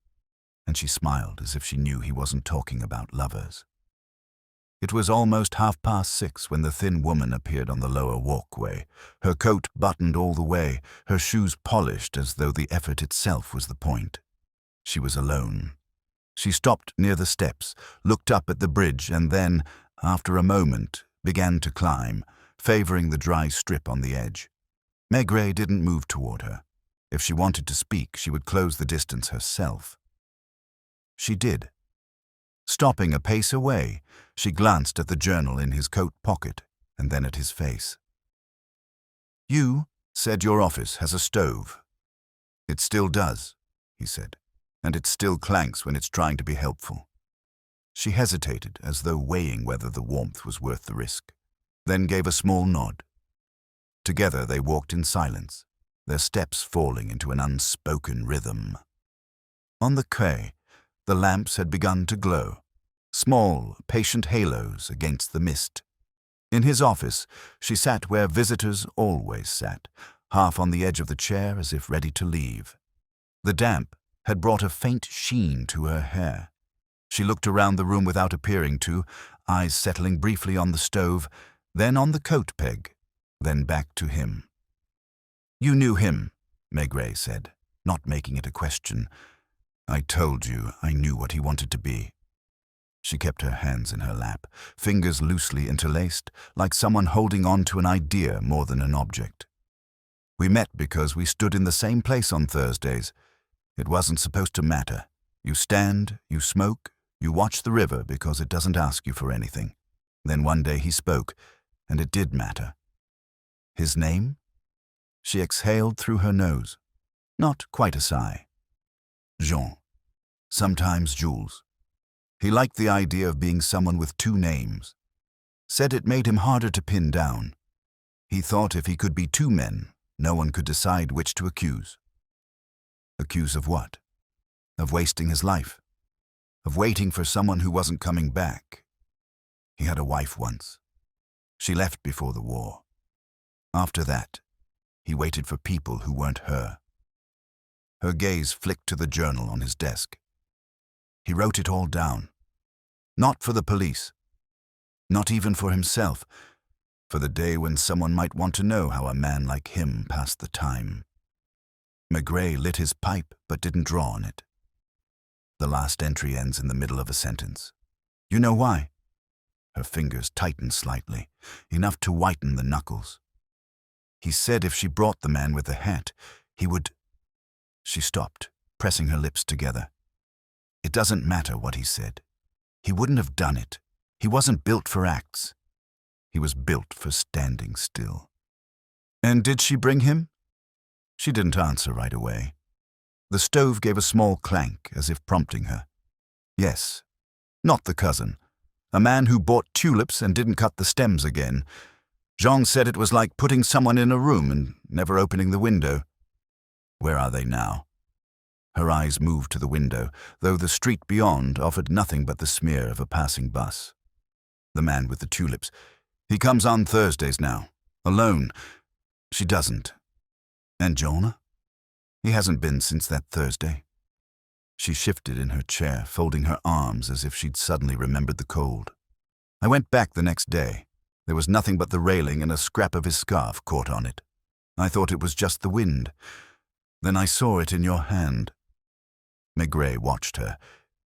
and she smiled as if she knew he wasn't talking about lovers. It was almost 6:30 when the thin woman appeared on the lower walkway, her coat buttoned all the way, her shoes polished as though the effort itself was the point. She was alone. She stopped near the steps, looked up at the bridge, and then, after a moment, began to climb, favoring the dry strip on the edge. Maigret didn't move toward her. If she wanted to speak, she would close the distance herself. She did. Stopping a pace away, she glanced at the journal in his coat pocket and then at his face. "You said your office has a stove." "It still does," he said, "and it still clanks when it's trying to be helpful." She hesitated, as though weighing whether the warmth was worth the risk, then gave a small nod. Together they walked in silence, their steps falling into an unspoken rhythm. On the quay, the lamps had begun to glow, small, patient halos against the mist. In his office, she sat where visitors always sat, half on the edge of the chair as if ready to leave. The damp had brought a faint sheen to her hair. She looked around the room without appearing to, eyes settling briefly on the stove, then on the coat peg, then back to him. "You knew him," Maigret said, not making it a question. "I told you I knew what he wanted to be." She kept her hands in her lap, fingers loosely interlaced, like someone holding on to an idea more than an object. "We met because we stood in the same place on Thursdays. It wasn't supposed to matter. You stand, you smoke, you watch the river because it doesn't ask you for anything. Then one day he spoke, and it did matter." "His name?" She exhaled through her nose. Not quite a sigh. "Jean. Sometimes Jules. He liked the idea of being someone with two names. Said it made him harder to pin down. He thought if he could be two men, no one could decide which to accuse." "Accuse of what?" "Of wasting his life. Of waiting for someone who wasn't coming back. He had a wife once. She left before the war. After that, he waited for people who weren't her." Her gaze flicked to the journal on his desk. He wrote it all down. Not for the police. Not even for himself. For the day when someone might want to know how a man like him passed the time. Maigret lit his pipe but didn't draw on it. The last entry ends in the middle of a sentence. "You know why?" Her fingers tightened slightly, enough to whiten the knuckles. "He said if she brought the man with the hat, he would—" She stopped, pressing her lips together. "It doesn't matter what he said. He wouldn't have done it. He wasn't built for acts. He was built for standing still." "And did she bring him?" She didn't answer right away. The stove gave a small clank, as if prompting her. "Yes. Not the cousin. A man who bought tulips and didn't cut the stems again. Jean said it was like putting someone in a room and never opening the window." "Where are they now?" Her eyes moved to the window, though the street beyond offered nothing but the smear of a passing bus. "The man with the tulips. He comes on Thursdays now. Alone. She doesn't. And Jonah? He hasn't been since that Thursday." She shifted in her chair, folding her arms as if she'd suddenly remembered the cold. "I went back the next day. There was nothing but the railing and a scrap of his scarf caught on it. I thought it was just the wind. Then I saw it in your hand." Maigret watched her.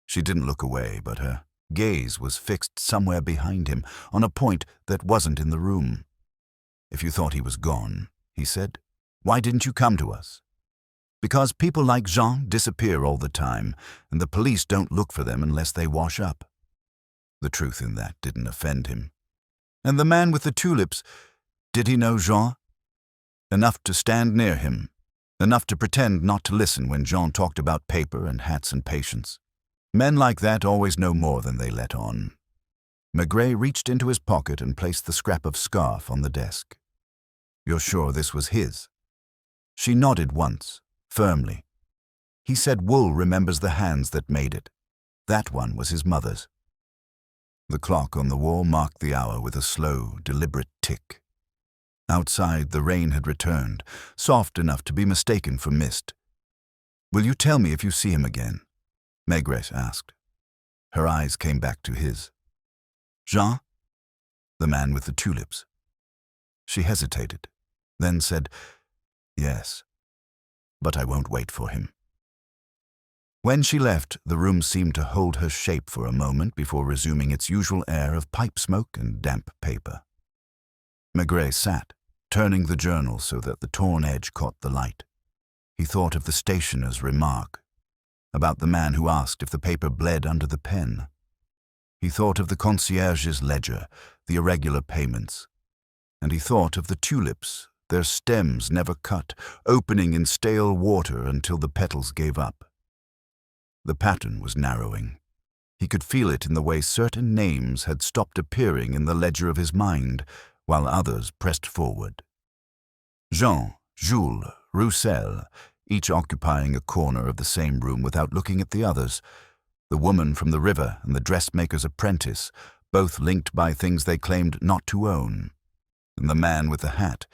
She didn't look away, but her gaze was fixed somewhere behind him, on a point that wasn't in the room. "If you thought he was gone," he said, "why didn't you come to us?" "Because people like Jean disappear all the time, and the police don't look for them unless they wash up." The truth in that didn't offend him. "And the man with the tulips, did he know Jean?" "Enough to stand near him. Enough to pretend not to listen when Jean talked about paper and hats and patience. Men like that always know more than they let on." Maigret reached into his pocket and placed the scrap of scarf on the desk. "You're sure this was his?" She nodded once, firmly. He said wool remembers the hands that made it. That one was his mother's. The clock on the wall marked the hour with a slow, deliberate tick. Outside, the rain had returned, soft enough to be mistaken for mist. "Will you tell me if you see him again?" Maigret asked. Her eyes came back to his. "Jean?" "The man with the tulips." She hesitated, then said, "Yes, but I won't wait for him." When she left, the room seemed to hold her shape for a moment before resuming its usual air of pipe smoke and damp paper. Maigret sat, turning the journal so that the torn edge caught the light. He thought of the stationer's remark, about the man who asked if the paper bled under the pen. He thought of the concierge's ledger, the irregular payments. And he thought of the tulips, their stems never cut, opening in stale water until the petals gave up. The pattern was narrowing. He could feel it in the way certain names had stopped appearing in the ledger of his mind, while others pressed forward. Jean, Jules, Roussel, each occupying a corner of the same room without looking at the others. The woman from the river and the dressmaker's apprentice, both linked by things they claimed not to own. And the man with the hat,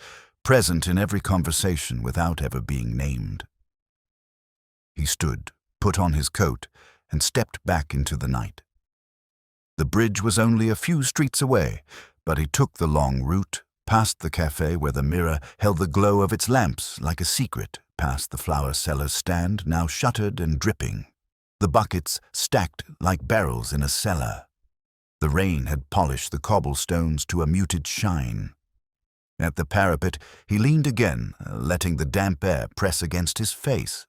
present in every conversation without ever being named. He stood, put on his coat, and stepped back into the night. The bridge was only a few streets away, but he took the long route, past the cafe where the mirror held the glow of its lamps like a secret, past the flower seller's stand, now shuttered and dripping, the buckets stacked like barrels in a cellar. The rain had polished the cobblestones to a muted shine. At the parapet, he leaned again, letting the damp air press against his face.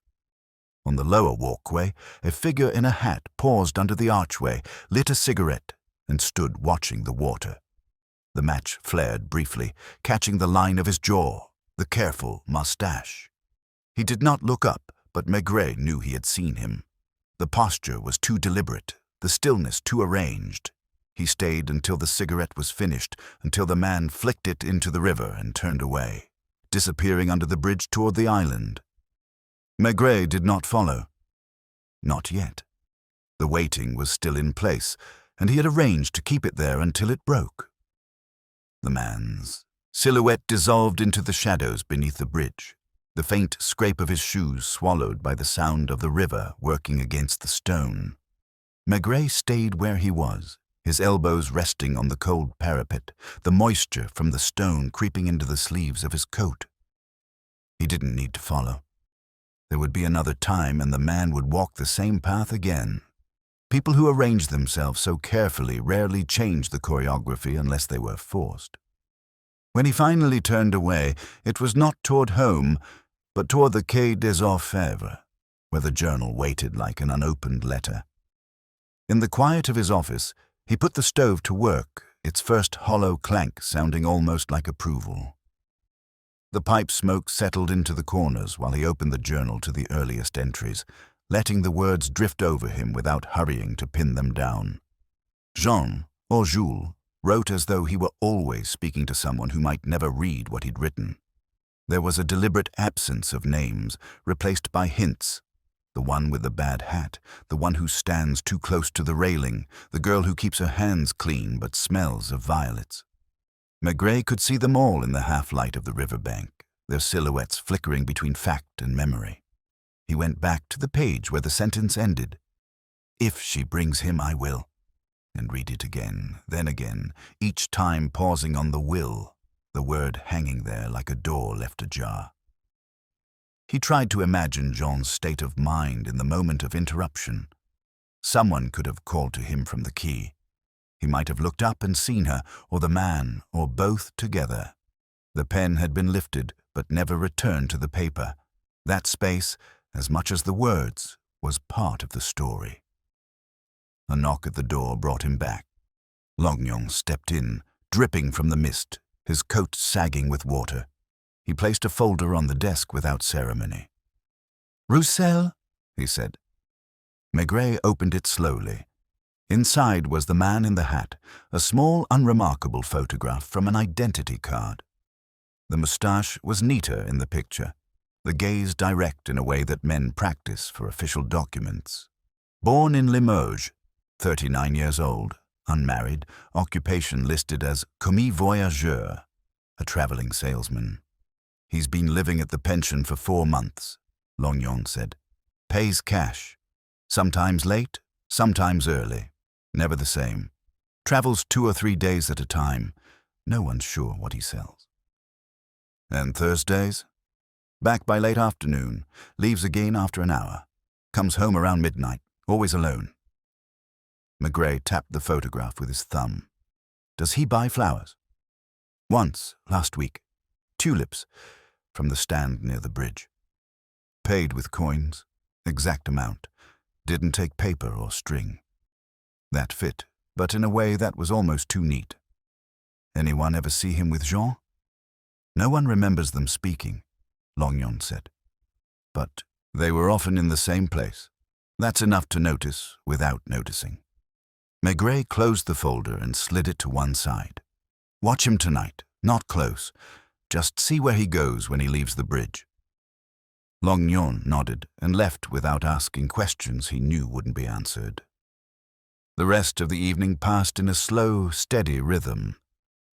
On the lower walkway, a figure in a hat paused under the archway, lit a cigarette, and stood watching the water. The match flared briefly, catching the line of his jaw, the careful mustache. He did not look up, but Maigret knew he had seen him. The posture was too deliberate, the stillness too arranged. He stayed until the cigarette was finished, until the man flicked it into the river and turned away, disappearing under the bridge toward the island. Maigret did not follow. Not yet. The waiting was still in place, and he had arranged to keep it there until it broke. The man's silhouette dissolved into the shadows beneath the bridge, the faint scrape of his shoes swallowed by the sound of the river working against the stone. Maigret stayed where he was, his elbows resting on the cold parapet, the moisture from the stone creeping into the sleeves of his coat. He didn't need to follow. There would be another time, and the man would walk the same path again. People who arranged themselves so carefully rarely changed the choreography unless they were forced. When he finally turned away, it was not toward home, but toward the Quai des Orfèvres, where the journal waited like an unopened letter. In the quiet of his office, he put the stove to work, its first hollow clank sounding almost like approval. The pipe smoke settled into the corners while he opened the journal to the earliest entries, letting the words drift over him without hurrying to pin them down. Jean, or Jules, wrote as though he were always speaking to someone who might never read what he'd written. There was a deliberate absence of names, replaced by hints. The one with the bad hat, the one who stands too close to the railing, the girl who keeps her hands clean but smells of violets. Maigret could see them all in the half-light of the riverbank, their silhouettes flickering between fact and memory. He went back to the page where the sentence ended. "If she brings him, I will," and read it again, then again, each time pausing on the will, the word hanging there like a door left ajar. He tried to imagine Jean's state of mind in the moment of interruption. Someone could have called to him from the quay. He might have looked up and seen her, or the man, or both together. The pen had been lifted, but never returned to the paper. That space, as much as the words, was part of the story. A knock at the door brought him back. Lognon stepped in, dripping from the mist, his coat sagging with water. He placed a folder on the desk without ceremony. "Roussel?" he said. Maigret opened it slowly. Inside was the man in the hat, a small, unremarkable photograph from an identity card. The moustache was neater in the picture. the gaze direct in a way that men practice for official documents. Born in Limoges, 39 years old, unmarried, occupation listed as commis voyageur, a traveling salesman. He's been living at the pension for 4 months, Longyon said. Pays cash. Sometimes late, sometimes early. Never the same. Travels 2 or 3 days at a time. No one's sure what he sells. And Thursdays? Back by late afternoon. Leaves again after an hour. Comes home around midnight. Always alone. Maigret tapped the photograph with his thumb. Does he buy flowers? Once, last week. Tulips, from the stand near the bridge. Paid with coins, exact amount. Didn't take paper or string. That fit, but in a way that was almost too neat. Anyone ever see him with Jean? No one remembers them speaking, Longyon said. But they were often in the same place. That's enough to notice without noticing. Maigret closed the folder and slid it to one side. Watch him tonight, not close. Just see where he goes when he leaves the bridge. Longyon nodded and left without asking questions he knew wouldn't be answered. The rest of the evening passed in a slow, steady rhythm.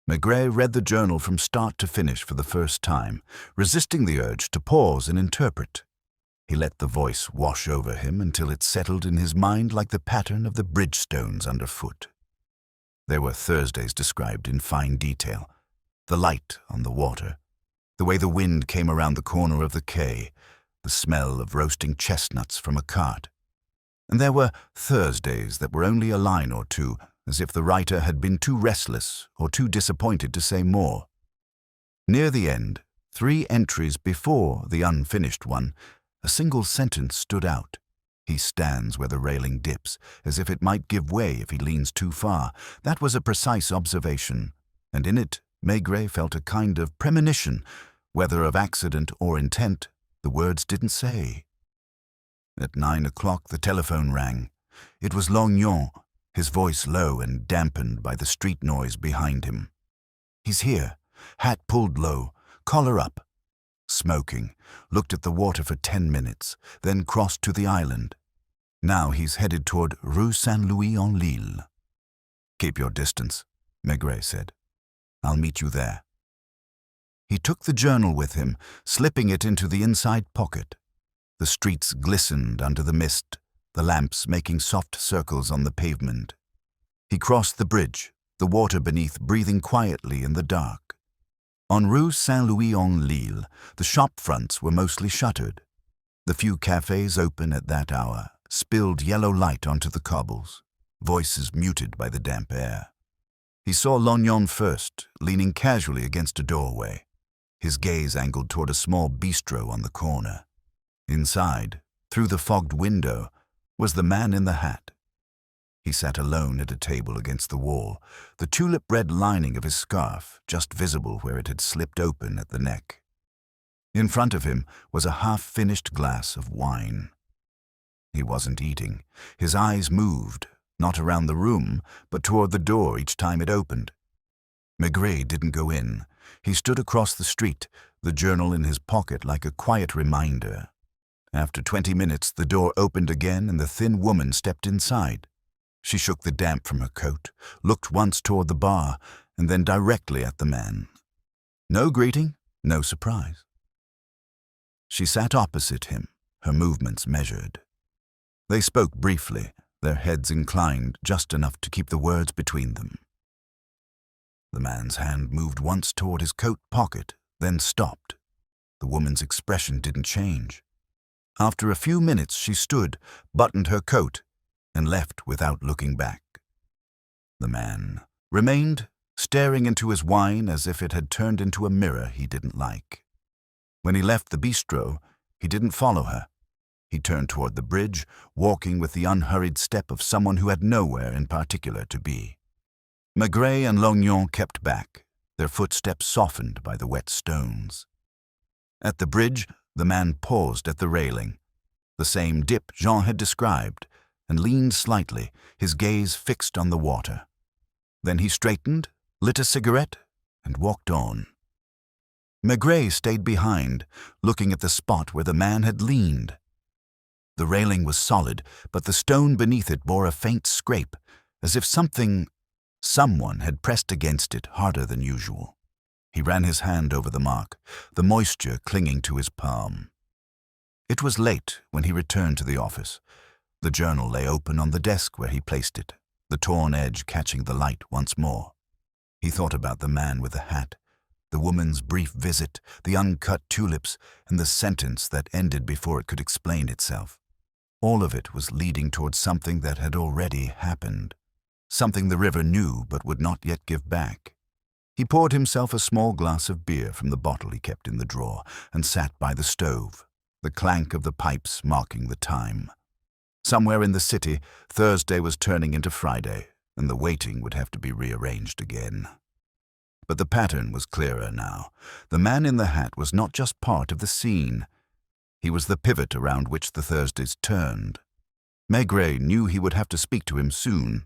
Maigret read the journal from start to finish for the first time, resisting the urge to pause and interpret. He let the voice wash over him until it settled in his mind like the pattern of the bridge stones underfoot. There were Thursdays described in fine detail. The light on the water, the way the wind came around the corner of the quay, the smell of roasting chestnuts from a cart. And there were Thursdays that were only a line or two, as if the writer had been too restless or too disappointed to say more. Near the end, 3 entries before the unfinished one, a single sentence stood out. He stands where the railing dips, as if it might give way if he leans too far. That was a precise observation, and in it Maigret felt a kind of premonition, whether of accident or intent, the words didn't say. At 9 o'clock the telephone rang. It was Longyon, his voice low and dampened by the street noise behind him. He's here, hat pulled low, collar up. Smoking, looked at the water for 10 minutes, then crossed to the island. Now he's headed toward Rue Saint-Louis-en-l'Île. Keep your distance, Maigret said. I'll meet you there. He took the journal with him, slipping it into the inside pocket. The streets glistened under the mist, the lamps making soft circles on the pavement. He crossed the bridge, the water beneath breathing quietly in the dark. On Rue Saint-Louis-en-l'Île, the shop fronts were mostly shuttered. The few cafes open at that hour spilled yellow light onto the cobbles, voices muted by the damp air. He saw Longyon first, leaning casually against a doorway, his gaze angled toward a small bistro on the corner. Inside, through the fogged window, was the man in the hat. He sat alone at a table against the wall, the tulip-red lining of his scarf just visible where it had slipped open at the neck. In front of him was a half-finished glass of wine. He wasn't eating. His eyes moved, not around the room, but toward the door each time it opened. Maigret didn't go in. He stood across the street, the journal in his pocket like a quiet reminder. After 20 minutes, the door opened again and the thin woman stepped inside. She shook the damp from her coat, looked once toward the bar, and then directly at the man. No greeting, no surprise. She sat opposite him, her movements measured. They spoke briefly, their heads inclined just enough to keep the words between them. The man's hand moved once toward his coat pocket, then stopped. The woman's expression didn't change. After a few minutes, she stood, buttoned her coat, and left without looking back. The man remained, staring into his wine as if it had turned into a mirror he didn't like. When he left the bistro, he didn't follow her. He turned toward the bridge, walking with the unhurried step of someone who had nowhere in particular to be. Maigret and Longyon kept back, their footsteps softened by the wet stones. At the bridge, the man paused at the railing, the same dip Jean had described, and leaned slightly, his gaze fixed on the water. Then he straightened, lit a cigarette, and walked on. Maigret stayed behind, looking at the spot where the man had leaned. The railing was solid, but the stone beneath it bore a faint scrape, as if someone had pressed against it harder than usual. He ran his hand over the mark, the moisture clinging to his palm. It was late when he returned to the office. The journal lay open on the desk where he placed it, the torn edge catching the light once more. He thought about the man with the hat, the woman's brief visit, the uncut tulips, and the sentence that ended before it could explain itself. All of it was leading towards something that had already happened, something the river knew but would not yet give back. He poured himself a small glass of beer from the bottle he kept in the drawer and sat by the stove, the clank of the pipes marking the time. Somewhere in the city, Thursday was turning into Friday, and the waiting would have to be rearranged again. But the pattern was clearer now. The man in the hat was not just part of the scene. He was the pivot around which the Thursdays turned. Maigret knew he would have to speak to him soon.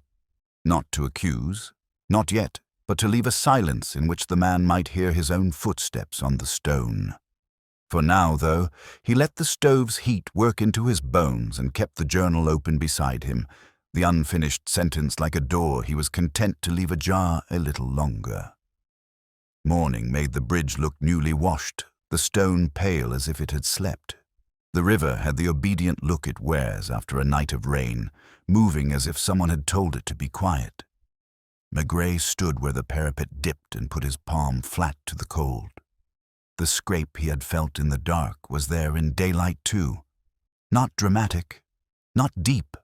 Not to accuse, not yet, but to leave a silence in which the man might hear his own footsteps on the stone. For now, though, he let the stove's heat work into his bones and kept the journal open beside him, the unfinished sentence like a door he was content to leave ajar a little longer. Morning made the bridge look newly washed, the stone pale as if it had slept. The river had the obedient look it wears after a night of rain, moving as if someone had told it to be quiet. Maigret stood where the parapet dipped and put his palm flat to the cold. The scrape he had felt in the dark was there in daylight too. Not dramatic, not deep,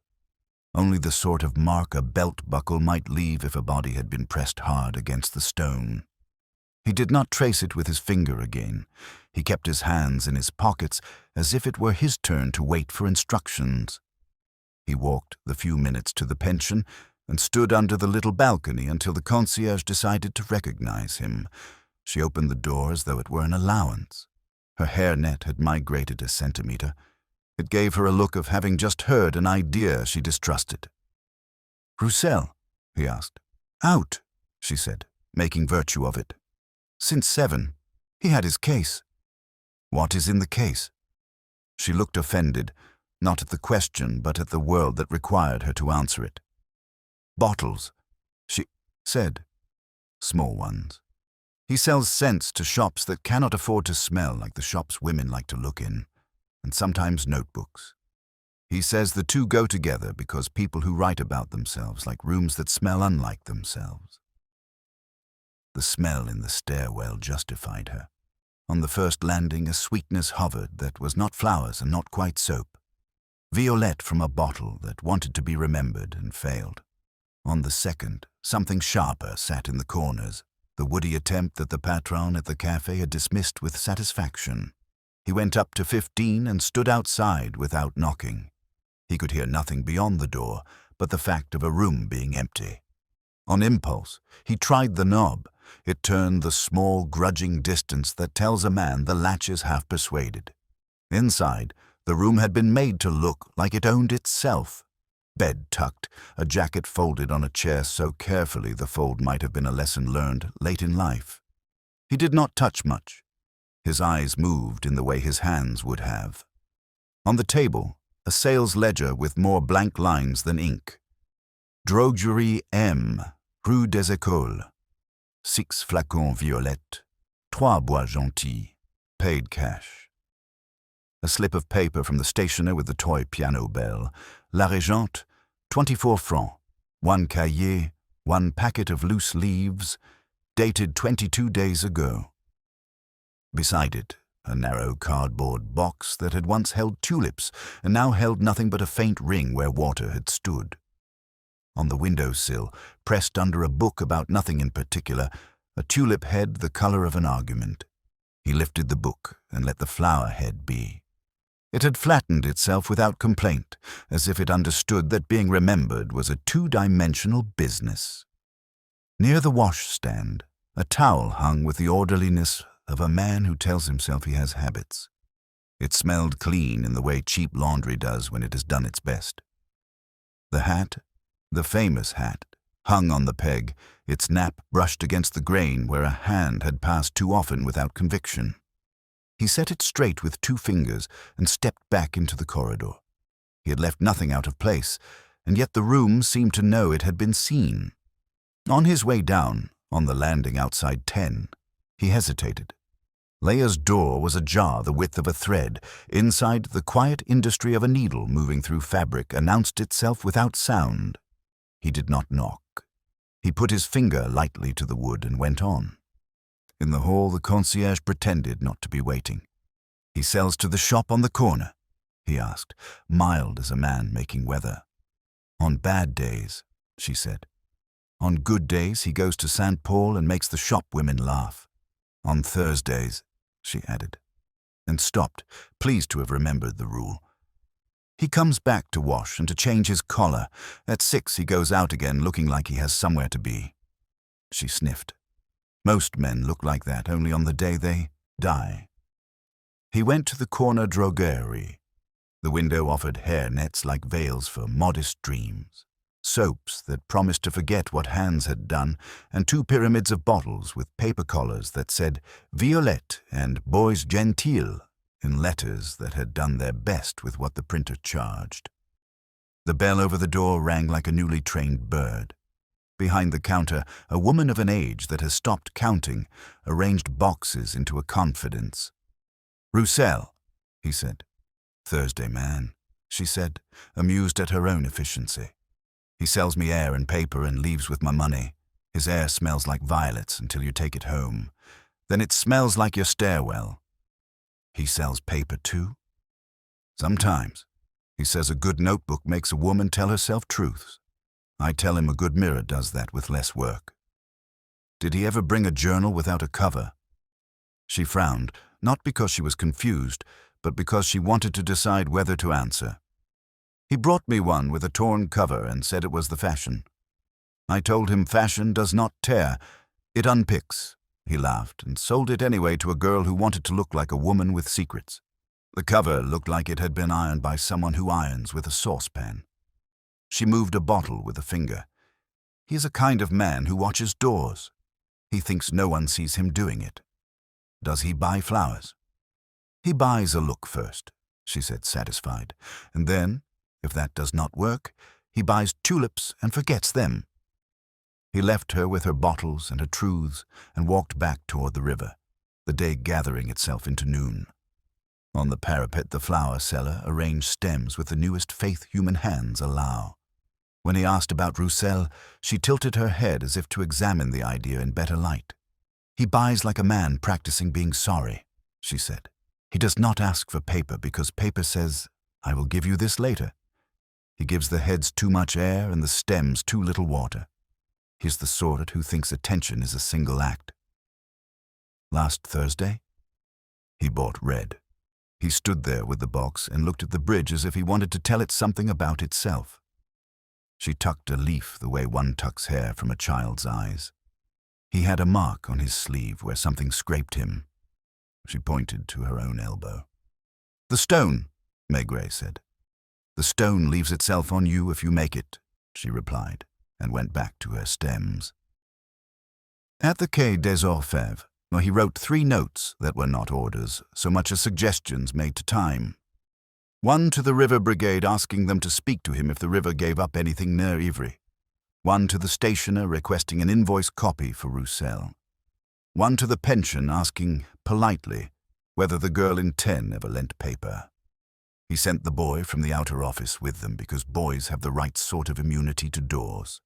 only the sort of mark a belt buckle might leave if a body had been pressed hard against the stone. He did not trace it with his finger again. He kept his hands in his pockets as if it were his turn to wait for instructions. He walked the few minutes to the pension and stood under the little balcony until the concierge decided to recognize him. She opened the door as though it were an allowance. Her hairnet had migrated a centimeter. It gave her a look of having just heard an idea she distrusted. "Roussel?" he asked. "Out," she said, making virtue of it. "Since 7. He had his case." "What is in the case?" She looked offended, not at the question, but at the world that required her to answer it. "Bottles," she said. "Small ones. He sells scents to shops that cannot afford to smell like the shops women like to look in, and sometimes notebooks. He says the two go together because people who write about themselves like rooms that smell unlike themselves." The smell in the stairwell justified her. On the first landing, a sweetness hovered that was not flowers and not quite soap. Violette from a bottle that wanted to be remembered and failed. On the second, something sharper sat in the corners, the woody attempt that the patron at the cafe had dismissed with satisfaction. He went up to 15 and stood outside without knocking. He could hear nothing beyond the door but the fact of a room being empty. On impulse, he tried the knob. It turned the small, grudging distance that tells a man the latch is half persuaded. Inside, the room had been made to look like it owned itself. Bed tucked, a jacket folded on a chair so carefully the fold might have been a lesson learned late in life. He did not touch much. His eyes moved in the way his hands would have. On the table, a sales ledger with more blank lines than ink. Droguerie M, Rue des Écoles. 6 flacons violettes, 3 bois gentils, paid cash. A slip of paper from the stationer with the toy piano bell. La Régente, 24 francs, 1 cahier, 1 packet of loose leaves, dated 22 days ago. Beside it, a narrow cardboard box that had once held tulips and now held nothing but a faint ring where water had stood. On the windowsill, pressed under a book about nothing in particular, a tulip head the color of an argument. He lifted the book and let the flower head be. It had flattened itself without complaint, as if it understood that being remembered was a two-dimensional business. Near the washstand, a towel hung with the orderliness of a man who tells himself he has habits. It smelled clean in the way cheap laundry does when it has done its best. The hat, the famous hat, hung on the peg, its nap brushed against the grain where a hand had passed too often without conviction. He set it straight with 2 fingers and stepped back into the corridor. He had left nothing out of place, and yet the room seemed to know it had been seen. On his way down, on the landing outside 10, he hesitated. Leia's door was ajar the width of a thread. Inside, the quiet industry of a needle moving through fabric announced itself without sound. He did not knock. He put his finger lightly to the wood and went on. In the hall, the concierge pretended not to be waiting. "He sells to the shop on the corner?" he asked, mild as a man making weather. "On bad days," she said. "On good days, he goes to St. Paul and makes the shop women laugh. On Thursdays," she added, and stopped, pleased to have remembered the rule. "He comes back to wash and to change his collar. At 6 he goes out again looking like he has somewhere to be." She sniffed. Most men look like that only on the day they die. He went to the corner droguerie. The window offered hair nets like veils for modest dreams, soaps that promised to forget what hands had done, and 2 pyramids of bottles with paper collars that said Violette and Bois Gentils in letters that had done their best with what the printer charged. The bell over the door rang like a newly trained bird. Behind the counter, a woman of an age that has stopped counting arranged boxes into a confidence. "Roussel," he said. "Thursday man," she said, amused at her own efficiency. "He sells me air and paper and leaves with my money. His air smells like violets until you take it home. Then it smells like your stairwell." "He sells paper too?" "Sometimes. He says a good notebook makes a woman tell herself truths. I tell him a good mirror does that with less work." "Did he ever bring a journal without a cover?" She frowned, not because she was confused, but because she wanted to decide whether to answer. "He brought me one with a torn cover and said it was the fashion. I told him fashion does not tear, it unpicks." He laughed and sold it anyway to a girl who wanted to look like a woman with secrets. The cover looked like it had been ironed by someone who irons with a saucepan. She moved a bottle with a finger. "He is a kind of man who watches doors. He thinks no one sees him doing it." "Does he buy flowers?" "He buys a look first," she said, satisfied. "And then, if that does not work, he buys tulips and forgets them." He left her with her bottles and her truths and walked back toward the river, the day gathering itself into noon. On the parapet, the flower seller arranged stems with the newest faith human hands allow. When he asked about Roussel, she tilted her head as if to examine the idea in better light. "He buys like a man practicing being sorry," she said. "He does not ask for paper because paper says, 'I will give you this later.' He gives the heads too much air and the stems too little water. He's the sort who thinks attention is a single act." "Last Thursday?" He bought red. He stood there with the box and looked at the bridge as if he wanted to tell it something about itself. She tucked a leaf the way one tucks hair from a child's eyes. He had a mark on his sleeve where something scraped him. She pointed to her own elbow. "The stone," Maigret said. "The stone leaves itself on you if you make it," she replied, and went back to her stems. At the Quai des Orfèvres, where he wrote 3 notes that were not orders, so much as suggestions made to time. One to the river brigade asking them to speak to him if the river gave up anything near Ivry. One to the stationer requesting an invoice copy for Roussel. One to the pension asking, politely, whether the girl in 10 ever lent paper. He sent the boy from the outer office with them because boys have the right sort of immunity to doors.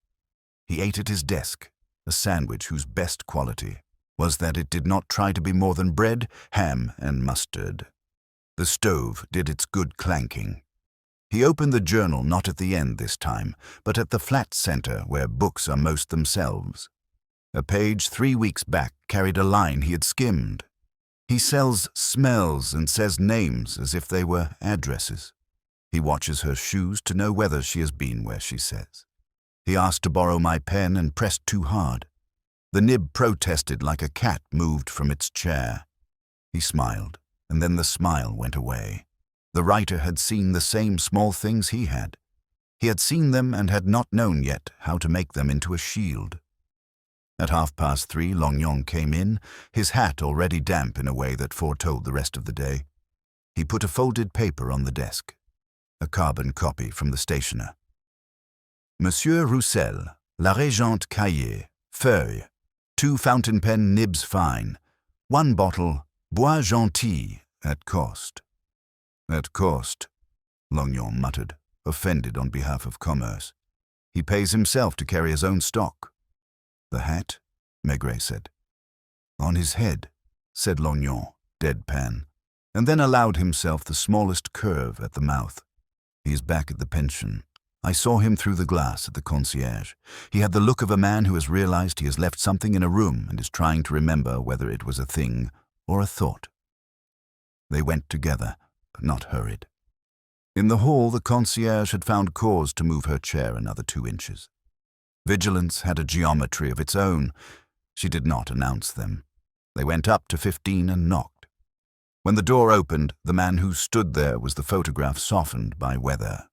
He ate at his desk, a sandwich whose best quality was that it did not try to be more than bread, ham, and mustard. The stove did its good clanking. He opened the journal not at the end this time, but at the flat center where books are most themselves. A page 3 weeks back carried a line he had skimmed. He sells smells and says names as if they were addresses. He watches her shoes to know whether she has been where she says. He asked to borrow my pen and pressed too hard. The nib protested like a cat moved from its chair. He smiled, and then the smile went away. The writer had seen the same small things he had. He had seen them and had not known yet how to make them into a shield. At 3:30, Longyon came in, his hat already damp in a way that foretold the rest of the day. He put a folded paper on the desk, a carbon copy from the stationer. Monsieur Roussel, La Régente cahier, feuille, 2 fountain pen nibs fine, 1 bottle, Bois Gentil, at cost. At cost, Longyon muttered, offended on behalf of commerce. He pays himself to carry his own stock. The hat? Maigret said. On his head, said Longyon, deadpan, and then allowed himself the smallest curve at the mouth. He is back at the pension. I saw him through the glass at the concierge. He had the look of a man who has realized he has left something in a room and is trying to remember whether it was a thing or a thought. They went together, but not hurried. In the hall, the concierge had found cause to move her chair another 2 inches. Vigilance had a geometry of its own. She did not announce them. They went up to 15 and knocked. When the door opened, the man who stood there was the photograph softened by weather.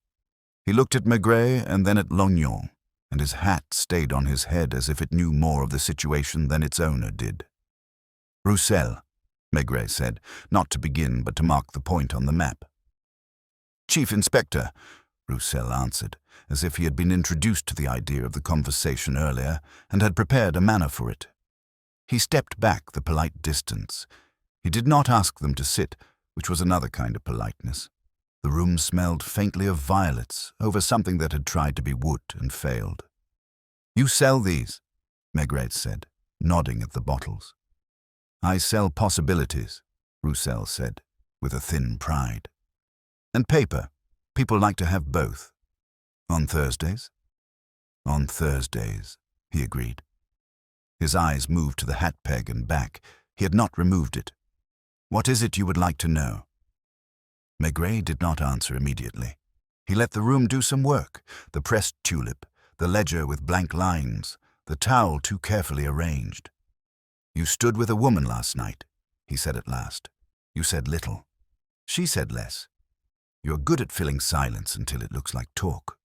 He looked at Maigret and then at Longyon, and his hat stayed on his head as if it knew more of the situation than its owner did. Roussel, Maigret said, not to begin but to mark the point on the map. Chief Inspector, Roussel answered, as if he had been introduced to the idea of the conversation earlier and had prepared a manner for it. He stepped back the polite distance. He did not ask them to sit, which was another kind of politeness. The room smelled faintly of violets over something that had tried to be wood and failed. You sell these, Maigret said, nodding at the bottles. I sell possibilities, Roussel said, with a thin pride. And paper. People like to have both. On Thursdays? On Thursdays, he agreed. His eyes moved to the hat peg and back. He had not removed it. What is it you would like to know? Maigret did not answer immediately. He let the room do some work, the pressed tulip, the ledger with blank lines, the towel too carefully arranged. You stood with a woman last night, he said at last. You said little. She said less. You're good at filling silence until it looks like talk.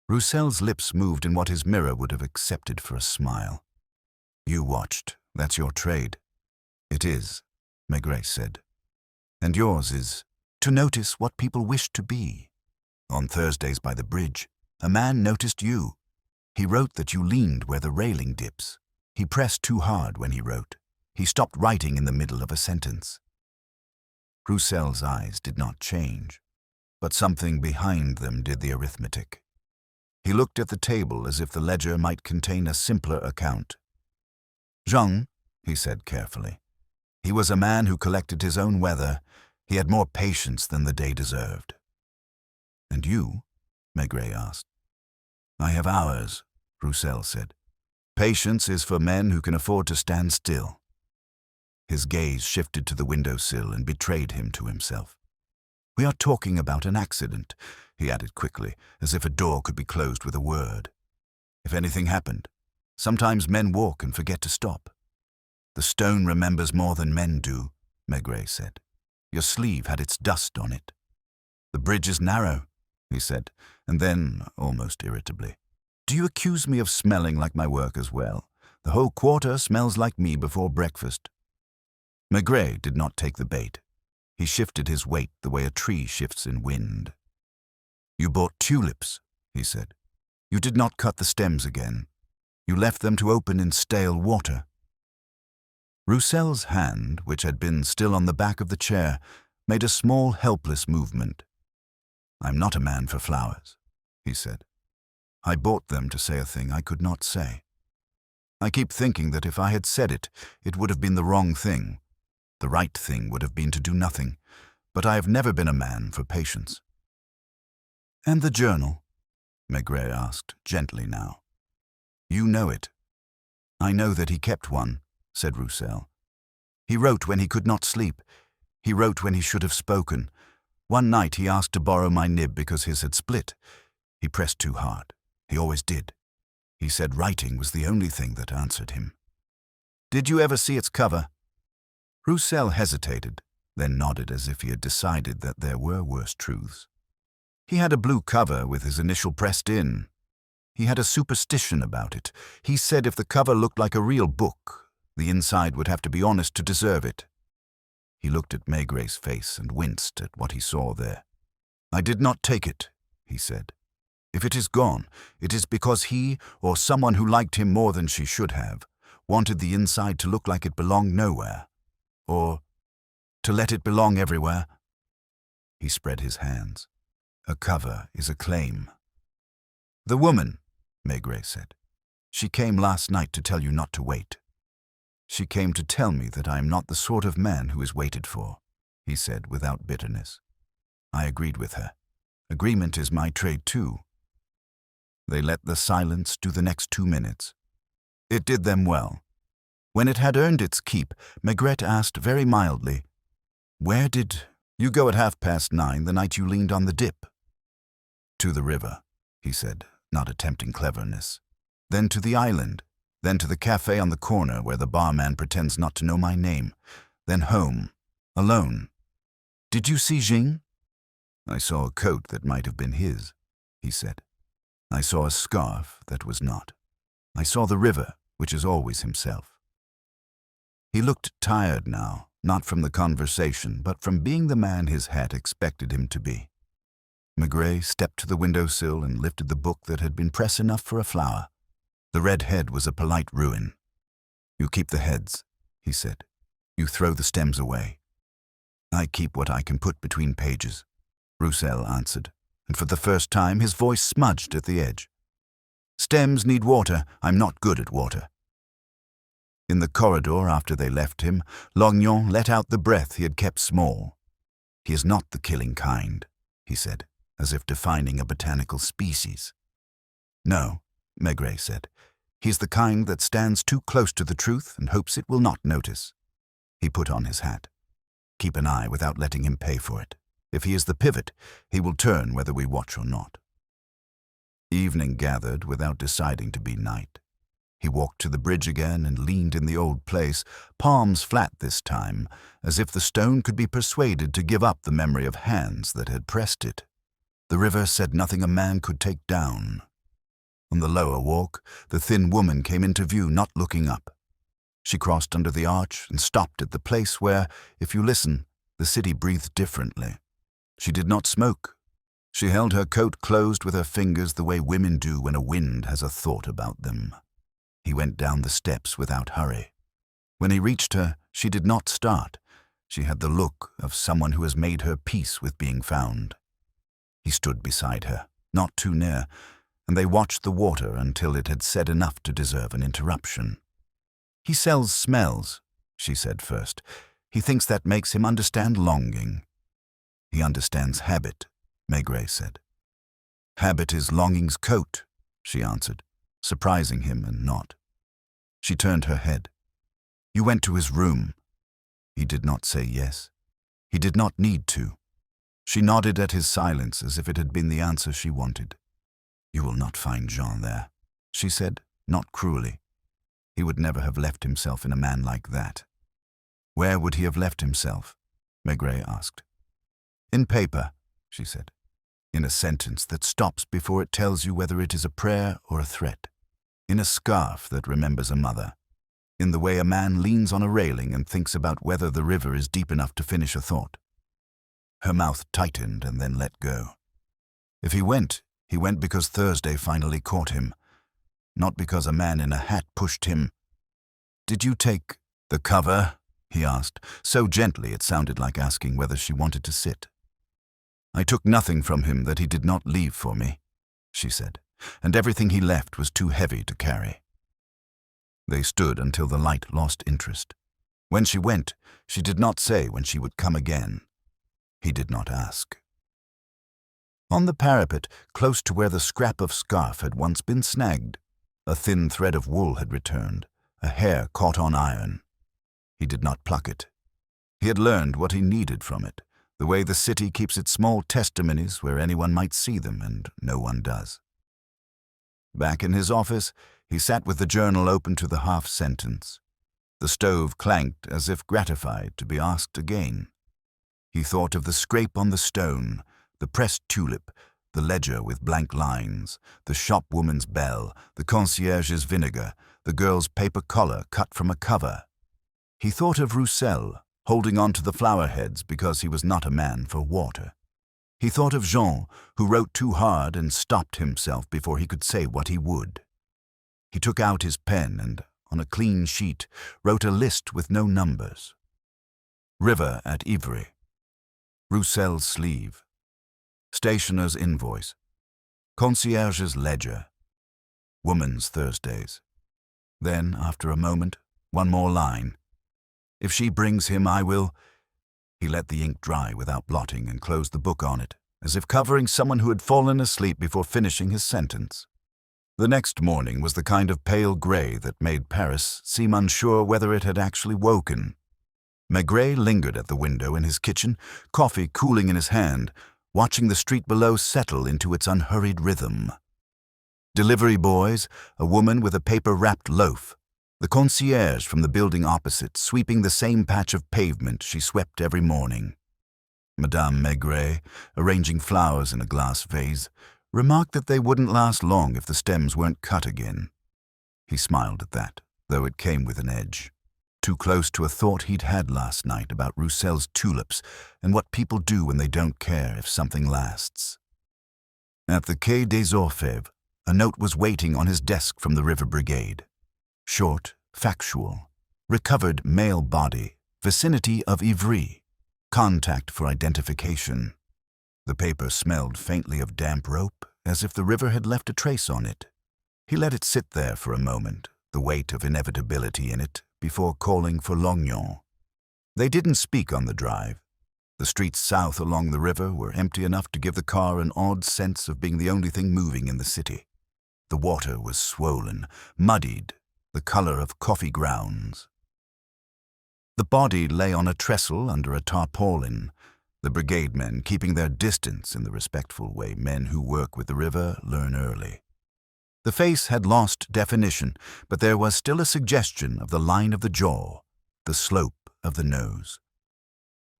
Roussel's lips moved in what his mirror would have accepted for a smile. You watched. That's your trade. It is, Maigret said. And yours is to notice what people wish to be. On Thursdays by the bridge, a man noticed you. He wrote that you leaned where the railing dips. He pressed too hard when he wrote. He stopped writing in the middle of a sentence. Roussel's eyes did not change, but something behind them did the arithmetic. He looked at the table as if the ledger might contain a simpler account. Jean, he said carefully. He was a man who collected his own weather. He had more patience than the day deserved. And you? Maigret asked. I have hours, Roussel said. Patience is for men who can afford to stand still. His gaze shifted to the windowsill and betrayed him to himself. We are talking about an accident, he added quickly, as if a door could be closed with a word. If anything happened, sometimes men walk and forget to stop. The stone remembers more than men do, Maigret said. Your sleeve had its dust on it. The bridge is narrow, he said, and then, almost irritably, do you accuse me of smelling like my work as well? The whole quarter smells like me before breakfast. Maigret did not take the bait. He shifted his weight the way a tree shifts in wind. You bought tulips, he said. You did not cut the stems again. You left them to open in stale water. Roussel's hand, which had been still on the back of the chair, made a small, helpless movement. I'm not a man for flowers, he said. I bought them to say a thing I could not say. I keep thinking that if I had said it, it would have been the wrong thing. The right thing would have been to do nothing, but I have never been a man for patience. And the journal? Maigret asked, gently now. You know it. I know that he kept one, said Roussel. He wrote when he could not sleep. He wrote when he should have spoken. One night he asked to borrow my nib because his had split. He pressed too hard. He always did. He said writing was the only thing that answered him. Did you ever see its cover? Roussel hesitated, then nodded as if he had decided that there were worse truths. He had a blue cover with his initial pressed in. He had a superstition about it. He said if the cover looked like a real book, the inside would have to be honest to deserve it. He looked at Maigray's face and winced at what he saw there. "I did not take it," he said. "If it is gone, it is because he, or someone who liked him more than she should have, wanted the inside to look like it belonged nowhere. Or to let it belong everywhere." He spread his hands. "A cover is a claim." "The woman," Maigret said. "She came last night to tell you not to wait." "She came to tell me that I am not the sort of man who is waited for," he said without bitterness. I agreed with her. Agreement is my trade too. They let the silence do the next 2 minutes. It did them well. When it had earned its keep, Maigret asked very mildly, "Where did you go at 9:30 the night you leaned on the dip?" "To the river," he said, not attempting cleverness. "Then to the island. Then to the cafe on the corner where the barman pretends not to know my name. Then home, alone. Did you see Jing?" "I saw a coat that might have been his," he said. "I saw a scarf that was not. I saw the river, which is always himself." He looked tired now, not from the conversation, but from being the man his hat expected him to be. Maigret stepped to the windowsill and lifted the book that had been press enough for a flower. The red head was a polite ruin. "You keep the heads," he said. "You throw the stems away." "I keep what I can put between pages," Roussel answered, and for the first time his voice smudged at the edge. "Stems need water. I'm not good at water." In the corridor after they left him, Lognon let out the breath he had kept small. "He is not the killing kind," he said, as if defining a botanical species. "No," Maigret said. "He's the kind that stands too close to the truth and hopes it will not notice." He put on his hat. "Keep an eye without letting him pay for it. If he is the pivot, he will turn whether we watch or not." Evening gathered without deciding to be night. He walked to the bridge again and leaned in the old place, palms flat this time, as if the stone could be persuaded to give up the memory of hands that had pressed it. The river said nothing a man could take down. On the lower walk, the thin woman came into view, not looking up. She crossed under the arch and stopped at the place where, if you listen, the city breathed differently. She did not smoke. She held her coat closed with her fingers the way women do when a wind has a thought about them. He went down the steps without hurry. When he reached her, she did not start. She had the look of someone who has made her peace with being found. He stood beside her, not too near, and they watched the water until it had said enough to deserve an interruption. "He sells smells," she said first. "He thinks that makes him understand longing." "He understands habit," Maigret said. "Habit is longing's coat," she answered, surprising him and not. She turned her head. "You went to his room." He did not say yes. He did not need to. She nodded at his silence as if it had been the answer she wanted. "You will not find Jean there," she said, not cruelly. He would never have left himself in a man like that. "Where would he have left himself?" Maigret asked. "In paper," she said. "In a sentence that stops before it tells you whether it is a prayer or a threat. In a scarf that remembers a mother. In the way a man leans on a railing and thinks about whether the river is deep enough to finish a thought." Her mouth tightened and then let go. If he went because Thursday finally caught him, not because a man in a hat pushed him. "Did you take the cover?" he asked, so gently it sounded like asking whether she wanted to sit. "I took nothing from him that he did not leave for me," she said, "and everything he left was too heavy to carry." They stood until the light lost interest. When she went, she did not say when she would come again. He did not ask. On the parapet, close to where the scrap of scarf had once been snagged, a thin thread of wool had returned, a hair caught on iron. He did not pluck it. He had learned what he needed from it, the way the city keeps its small testimonies where anyone might see them and no one does. Back in his office, he sat with the journal open to the half sentence. The stove clanked as if gratified to be asked again. He thought of the scrape on the stone, the pressed tulip, The ledger with blank lines, the shopwoman's bell, the concierge's vinegar, the girl's paper collar cut from a cover. He thought of Roussel, holding on to the flower heads because he was not a man for water. He thought of Jean, who wrote too hard and stopped himself before he could say what he would. He took out his pen and, on a clean sheet, wrote a list with no numbers. River at Ivry. Roussel's sleeve. Stationer's invoice. Concierge's ledger. Woman's Thursdays. Then, after a moment, one more line. If she brings him, I will... He let the ink dry without blotting and closed the book on it, as if covering someone who had fallen asleep before finishing his sentence. The next morning was the kind of pale grey that made Paris seem unsure whether it had actually woken. Maigret lingered at the window in his kitchen, coffee cooling in his hand, watching the street below settle into its unhurried rhythm. Delivery boys, a woman with a paper-wrapped loaf, the concierge from the building opposite sweeping the same patch of pavement she swept every morning. Madame Maigret, arranging flowers in a glass vase, remarked that they wouldn't last long if the stems weren't cut again. He smiled at that, though it came with an edge. Too close to a thought he'd had last night about Roussel's tulips and what people do when they don't care if something lasts. At the Quai des Orfèvres, a note was waiting on his desk from the River Brigade. Short, factual, recovered male body, vicinity of Ivry, contact for identification. The paper smelled faintly of damp rope, as if the river had left a trace on it. He let it sit there for a moment, the weight of inevitability in it, before calling for Lognon. They didn't speak on the drive. The streets south along the river were empty enough to give the car an odd sense of being the only thing moving in the city. The water was swollen, muddied, the color of coffee grounds. The body lay on a trestle under a tarpaulin, the brigade men keeping their distance in the respectful way men who work with the river learn early. The face had lost definition, but there was still a suggestion of the line of the jaw, the slope of the nose.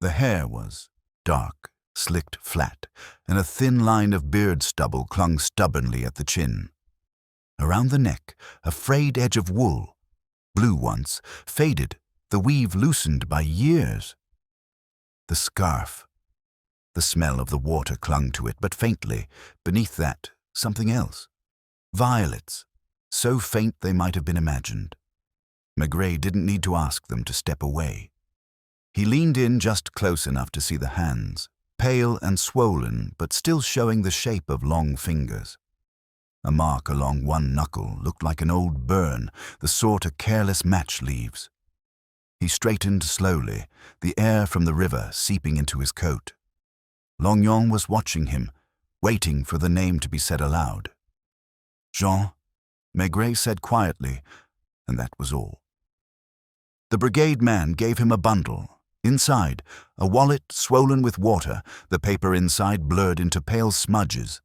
The hair was dark, slicked flat, and a thin line of beard stubble clung stubbornly at the chin. Around the neck, a frayed edge of wool, blue once, faded, the weave loosened by years. The scarf. The smell of the water clung to it, but faintly. Beneath that, something else. Violets, so faint they might have been imagined. Maigret didn't need to ask them to step away. He leaned in just close enough to see the hands, pale and swollen, but still showing the shape of long fingers. A mark along one knuckle looked like an old burn, the sort a careless match leaves. He straightened slowly, the air from the river seeping into his coat. Lognon was watching him, waiting for the name to be said aloud. Jean, Maigret said quietly, and that was all. The brigade man gave him a bundle. Inside, a wallet swollen with water, the paper inside blurred into pale smudges.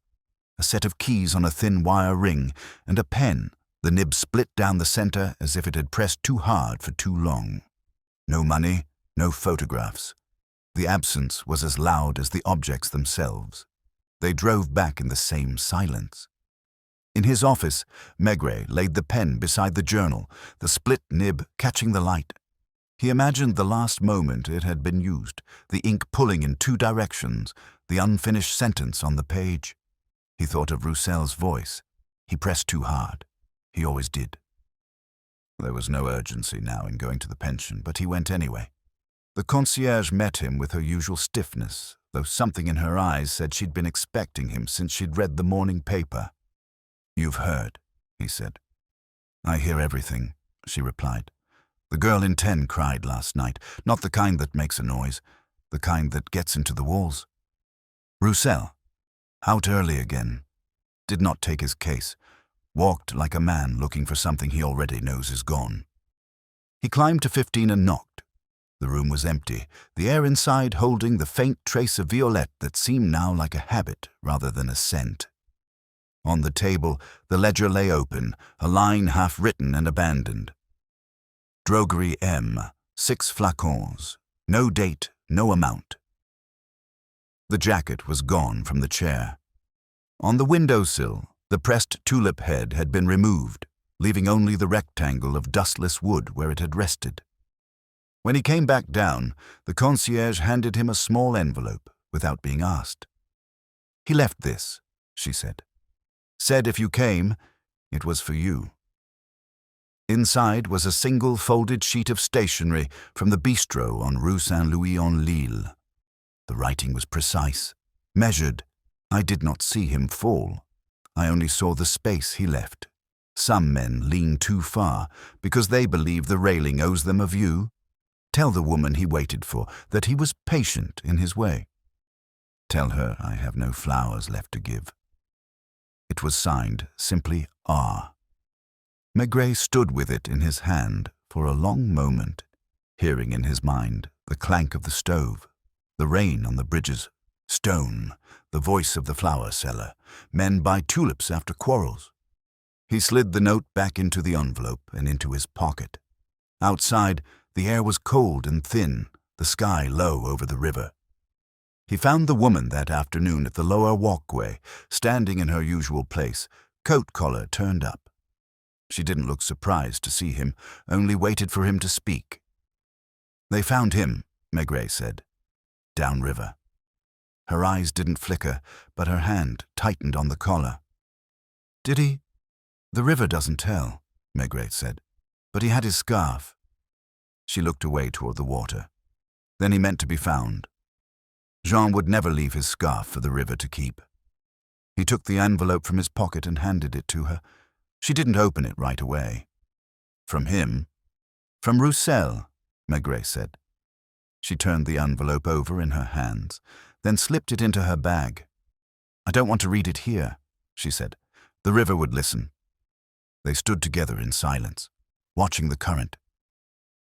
A set of keys on a thin wire ring, and a pen, the nib split down the center as if it had pressed too hard for too long. No money, no photographs. The absence was as loud as the objects themselves. They drove back in the same silence. In his office, Maigret laid the pen beside the journal, the split nib catching the light. He imagined the last moment it had been used, the ink pulling in two directions, the unfinished sentence on the page. He thought of Roussel's voice. He pressed too hard. He always did. There was no urgency now in going to the pension, but he went anyway. The concierge met him with her usual stiffness, though something in her eyes said she'd been expecting him since she'd read the morning paper. "You've heard," he said. "I hear everything," she replied. "The girl in 10 cried last night, not the kind that makes a noise, the kind that gets into the walls. Roussel, out early again, did not take his case, walked like a man looking for something he already knows is gone. He climbed to 15 and knocked. The room was empty, the air inside holding the faint trace of violette that seemed now like a habit rather than a scent. On the table, the ledger lay open, a line half written and abandoned. Drogerie M, 6 flacons, no date, no amount. The jacket was gone from the chair. On the windowsill, the pressed tulip head had been removed, leaving only the rectangle of dustless wood where it had rested. When he came back down, the concierge handed him a small envelope without being asked. "He left this," she said. "Said if you came, it was for you." Inside was a single folded sheet of stationery from the bistro on Rue Saint-Louis-en-Lille. The writing was precise, measured. I did not see him fall. I only saw the space he left. Some men lean too far because they believe the railing owes them a view. Tell the woman he waited for that he was patient in his way. Tell her I have no flowers left to give. It was signed simply R. Maigret stood with it in his hand for a long moment, hearing in his mind the clank of the stove, the rain on the bridges, stone, the voice of the flower seller. Men buy tulips after quarrels. He slid the note back into the envelope and into his pocket. Outside, the air was cold and thin, the sky low over the river. He found the woman that afternoon at the lower walkway, standing in her usual place, coat collar turned up. She didn't look surprised to see him, only waited for him to speak. "They found him," Maigret said. "Downriver." Her eyes didn't flicker, but her hand tightened on the collar. "Did he?" "The river doesn't tell," Maigret said. "But he had his scarf." She looked away toward the water. "Then he meant to be found." Jean would never leave his scarf for the river to keep. He took the envelope from his pocket and handed it to her. She didn't open it right away. "From him?" "From Roussel," Maigret said. She turned the envelope over in her hands, then slipped it into her bag. "I don't want to read it here," she said. "The river would listen." They stood together in silence, watching the current.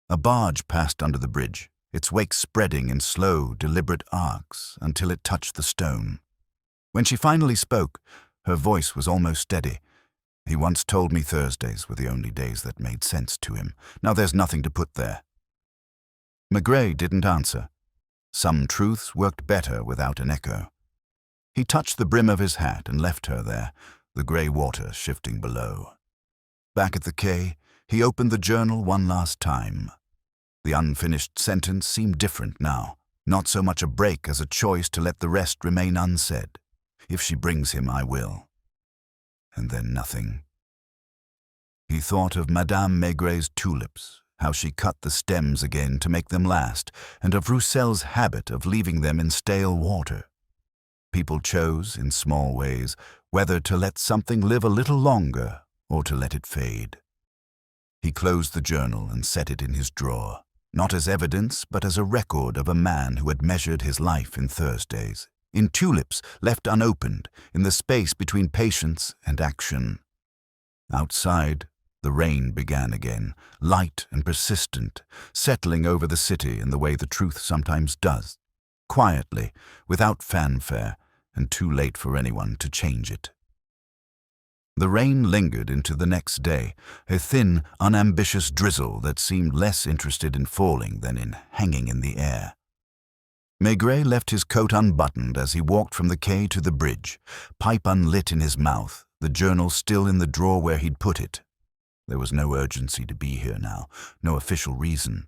A barge passed under the bridge, its wake spreading in slow, deliberate arcs until it touched the stone. When she finally spoke, her voice was almost steady. "He once told me Thursdays were the only days that made sense to him. Now there's nothing to put there." Maigret didn't answer. Some truths worked better without an echo. He touched the brim of his hat and left her there, the grey water shifting below. Back at the quay, he opened the journal one last time. The unfinished sentence seemed different now, not so much a break as a choice to let the rest remain unsaid. "If she brings him, I will." And then nothing. He thought of Madame Maigret's tulips, how she cut the stems again to make them last, and of Roussel's habit of leaving them in stale water. People chose, in small ways, whether to let something live a little longer or to let it fade. He closed the journal and set it in his drawer, not as evidence but as a record of a man who had measured his life in Thursdays, in tulips left unopened, in the space between patience and action. Outside, the rain began again, light and persistent, settling over the city in the way the truth sometimes does, quietly, without fanfare, and too late for anyone to change it. The rain lingered into the next day, a thin, unambitious drizzle that seemed less interested in falling than in hanging in the air. Maigret left his coat unbuttoned as he walked from the quay to the bridge, pipe unlit in his mouth, the journal still in the drawer where he'd put it. There was no urgency to be here now, no official reason.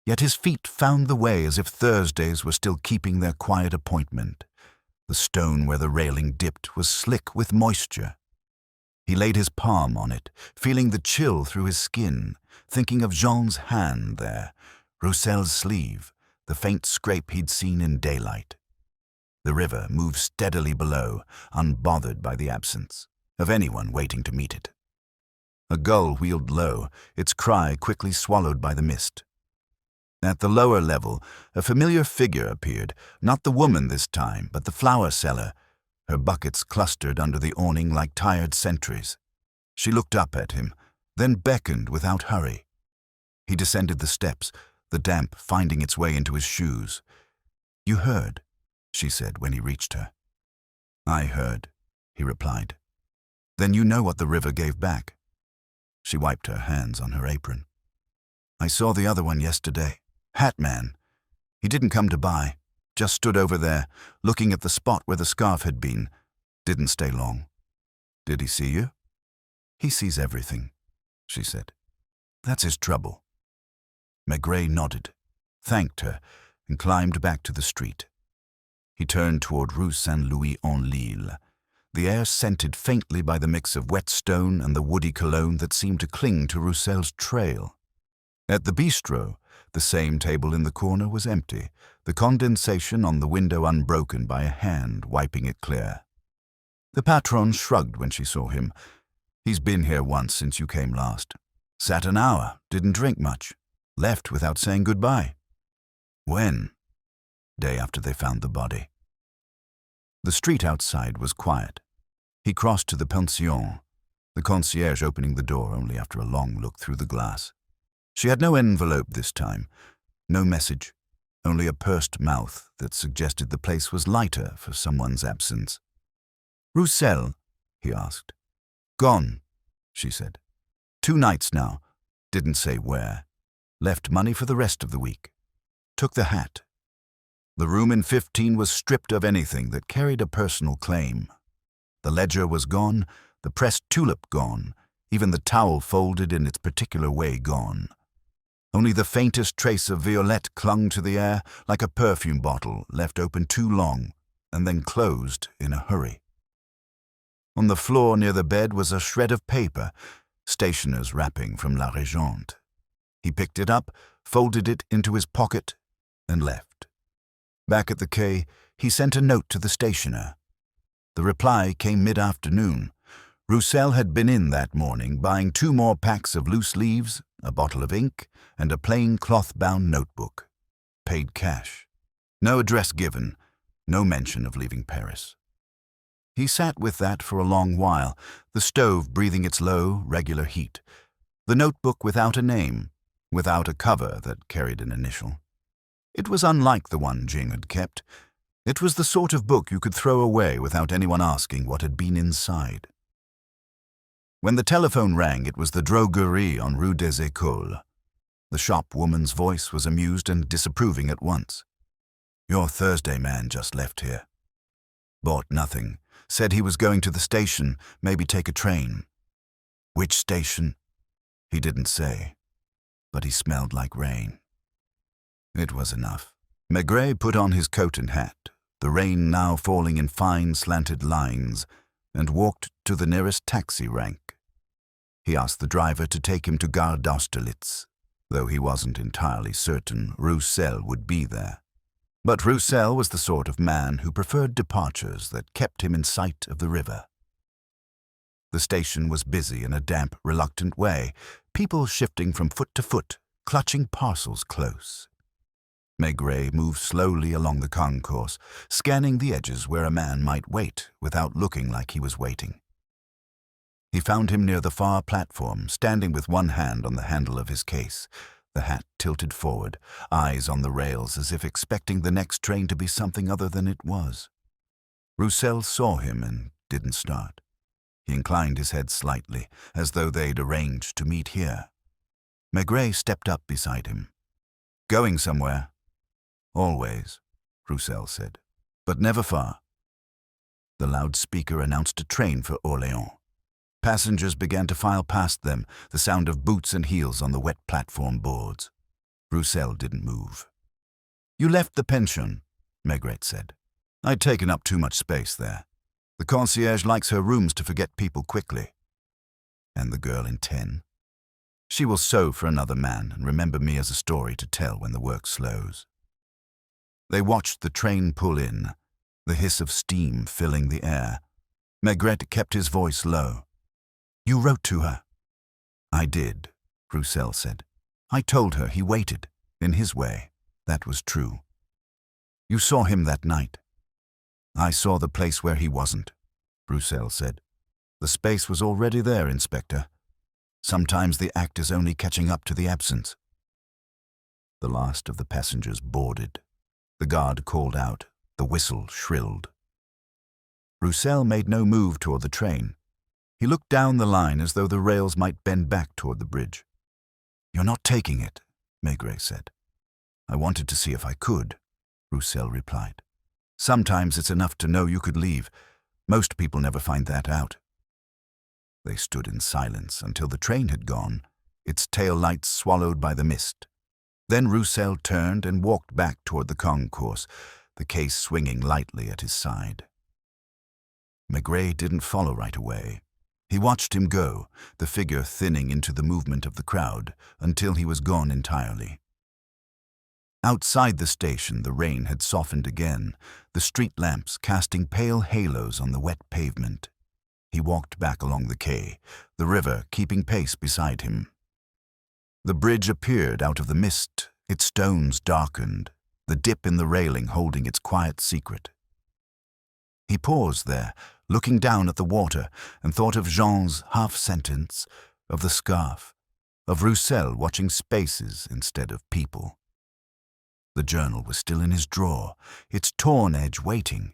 Yet his feet found the way as if Thursdays were still keeping their quiet appointment. The stone where the railing dipped was slick with moisture. He laid his palm on it, feeling the chill through his skin, thinking of Jean's hand there, Roussel's sleeve, the faint scrape he'd seen in daylight. The river moved steadily below, unbothered by the absence of anyone waiting to meet it. A gull wheeled low, its cry quickly swallowed by the mist. At the lower level, a familiar figure appeared, not the woman this time, but the flower seller, her buckets clustered under the awning like tired sentries. She looked up at him, then beckoned without hurry. He descended the steps, the damp finding its way into his shoes. "You heard," she said when he reached her. "I heard," he replied. "Then you know what the river gave back." She wiped her hands on her apron. "I saw the other one yesterday. Hat man. He didn't come to buy, just stood over there, looking at the spot where the scarf had been. Didn't stay long. Did he see you? He sees everything, she said. That's his trouble. Maigret nodded, thanked her, and climbed back to the street. He turned toward Rue Saint-Louis-en-Lille, the air scented faintly by the mix of wet stone and the woody cologne that seemed to cling to Roussel's trail. At the bistro, the same table in the corner was empty, the condensation on the window unbroken by a hand wiping it clear. The patronne shrugged when she saw him. He's been here once since you came last. Sat an hour, didn't drink much. Left without saying goodbye. When? Day after they found the body. The street outside was quiet. He crossed to the pension, the concierge opening the door only after a long look through the glass. She had no envelope this time, no message, only a pursed mouth that suggested the place was lighter for someone's absence. Roussel? He asked. Gone, she said. 2 nights now. Didn't say where. Left money for the rest of the week. Took the hat. The room in 15 was stripped of anything that carried a personal claim. The ledger was gone, the pressed tulip gone, even the towel folded in its particular way gone. Only the faintest trace of violette clung to the air like a perfume bottle left open too long and then closed in a hurry. On the floor near the bed was a shred of paper, stationer's wrapping from La Régente. He picked it up, folded it into his pocket, and left. Back at the quay, he sent a note to the stationer. The reply came mid-afternoon. Roussel had been in that morning buying 2 more packs of loose leaves, a bottle of ink, and a plain cloth-bound notebook. Paid cash. No address given, no mention of leaving Paris. He sat with that for a long while, the stove breathing its low, regular heat, the notebook without a name, without a cover that carried an initial. It was unlike the one Jing had kept. It was the sort of book you could throw away without anyone asking what had been inside. When the telephone rang, it was the droguerie on Rue des Écoles. The shop woman's voice was amused and disapproving at once. Your Thursday man just left here. Bought nothing. Said he was going to the station, maybe take a train. Which station? He didn't say, but he smelled like rain. It was enough. Maigret put on his coat and hat, the rain now falling in fine slanted lines, and walked to the nearest taxi rank. He asked the driver to take him to Gare d'Austerlitz, though he wasn't entirely certain Roussel would be there. But Roussel was the sort of man who preferred departures that kept him in sight of the river. The station was busy in a damp, reluctant way, people shifting from foot to foot, clutching parcels close. Maigret moved slowly along the concourse, scanning the edges where a man might wait without looking like he was waiting. He found him near the far platform, standing with one hand on the handle of his case, the hat tilted forward, eyes on the rails as if expecting the next train to be something other than it was. Roussel saw him and didn't start. He inclined his head slightly, as though they'd arranged to meet here. Maigret stepped up beside him. Going somewhere? Always, Roussel said, but never far. The loudspeaker announced a train for Orléans. Passengers began to file past them, the sound of boots and heels on the wet platform boards. Roussel didn't move. You left the pension, Maigret said. I'd taken up too much space there. The concierge likes her rooms to forget people quickly. And the girl in 10? She will sew for another man and remember me as a story to tell when the work slows. They watched the train pull in, the hiss of steam filling the air. Maigret kept his voice low. You wrote to her. I did, Roussel said. I told her he waited, in his way. That was true. You saw him that night. I saw the place where he wasn't, Roussel said. The space was already there, Inspector. Sometimes the act is only catching up to the absence. The last of the passengers boarded. The guard called out. The whistle shrilled. Roussel made no move toward the train. He looked down the line as though the rails might bend back toward the bridge. You're not taking it, Maigret said. I wanted to see if I could, Roussel replied. Sometimes it's enough to know you could leave. Most people never find that out. They stood in silence until the train had gone, its tail lights swallowed by the mist. Then Roussel turned and walked back toward the concourse, the case swinging lightly at his side. Maigret didn't follow right away. He watched him go, the figure thinning into the movement of the crowd, until he was gone entirely. Outside the station, the rain had softened again, the street lamps casting pale halos on the wet pavement. He walked back along the quay, the river keeping pace beside him. The bridge appeared out of the mist, its stones darkened, the dip in the railing holding its quiet secret. He paused there, looking down at the water, and thought of Jean's half-sentence, of the scarf, of Roussel watching spaces instead of people. The journal was still in his drawer, its torn edge waiting.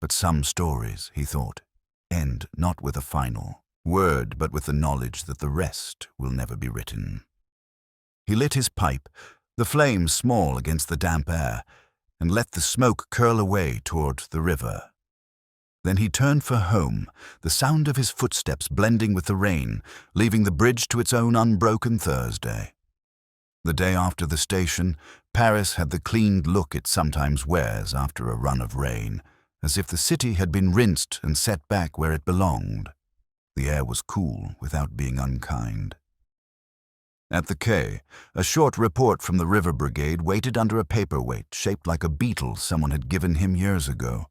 But some stories, he thought, end not with a final word, but with the knowledge that the rest will never be written. He lit his pipe, the flame small against the damp air, and let the smoke curl away toward the river. Then he turned for home, the sound of his footsteps blending with the rain, leaving the bridge to its own unbroken Thursday. The day after the station, Paris had the cleaned look it sometimes wears after a run of rain, as if the city had been rinsed and set back where it belonged. The air was cool without being unkind. At the quay, a short report from the river brigade waited under a paperweight shaped like a beetle someone had given him years ago.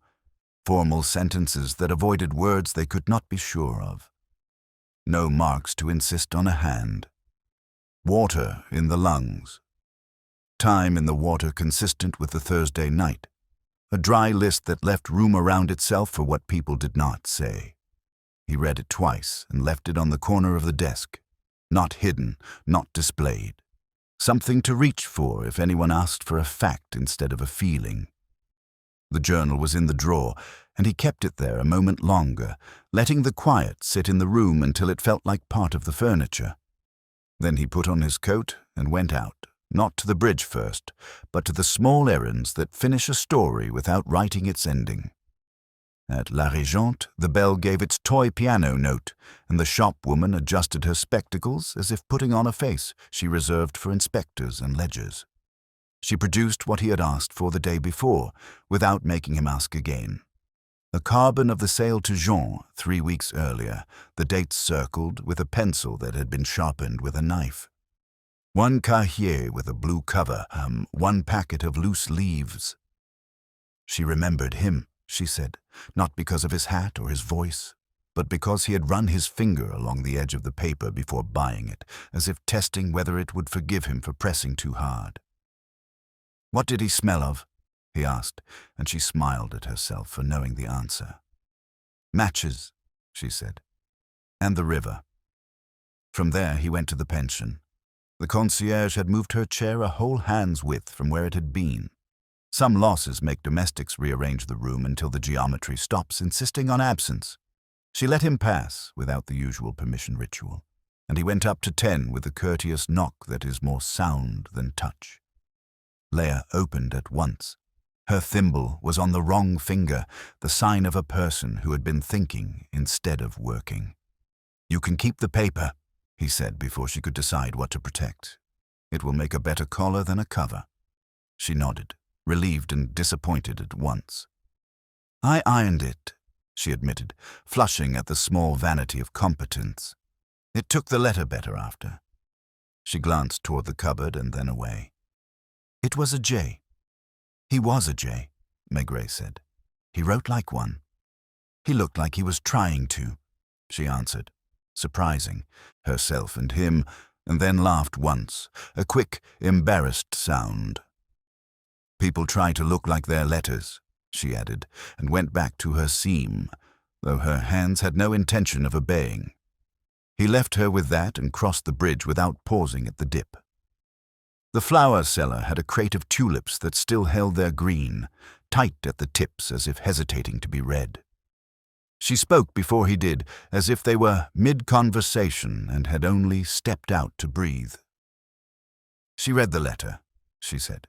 Formal sentences that avoided words they could not be sure of. No marks to insist on a hand. Water in the lungs. Time in the water consistent with the Thursday night. A dry list that left room around itself for what people did not say. He read it twice and left it on the corner of the desk. Not hidden, not displayed. Something to reach for if anyone asked for a fact instead of a feeling. The journal was in the drawer, and he kept it there a moment longer, letting the quiet sit in the room until it felt like part of the furniture. Then he put on his coat and went out, not to the bridge first, but to the small errands that finish a story without writing its ending. At La Régente, the bell gave its toy piano note, and the shopwoman adjusted her spectacles as if putting on a face she reserved for inspectors and ledgers. She produced what he had asked for the day before, without making him ask again. A carbon of the sale to Jean 3 weeks earlier, the dates circled with a pencil that had been sharpened with a knife. One cahier with a blue cover, one packet of loose leaves. She remembered him, she said, not because of his hat or his voice, but because he had run his finger along the edge of the paper before buying it, as if testing whether it would forgive him for pressing too hard. "What did he smell of?" he asked, and she smiled at herself for knowing the answer. "Matches," she said, "and the river." From there he went to the pension. The concierge had moved her chair a whole hand's width from where it had been. Some losses make domestics rearrange the room until the geometry stops insisting on absence. She let him pass without the usual permission ritual, and he went up to 10 with the courteous knock that is more sound than touch. Leah opened at once. Her thimble was on the wrong finger, the sign of a person who had been thinking instead of working. "You can keep the paper," he said before she could decide what to protect. "It will make a better collar than a cover." She nodded, relieved and disappointed at once. "I ironed it," she admitted, flushing at the small vanity of competence. "It took the letter better after." She glanced toward the cupboard and then away. "It was a J." "He was a J," Maigret said. "He wrote like one." "He looked like he was trying to," she answered, surprising herself and him, and then laughed once, a quick, embarrassed sound. "People try to look like their letters," she added, and went back to her seam, though her hands had no intention of obeying. He left her with that and crossed the bridge without pausing at the dip. The flower seller had a crate of tulips that still held their green, tight at the tips as if hesitating to be read. She spoke before he did, as if they were mid-conversation and had only stepped out to breathe. "She read the letter," she said.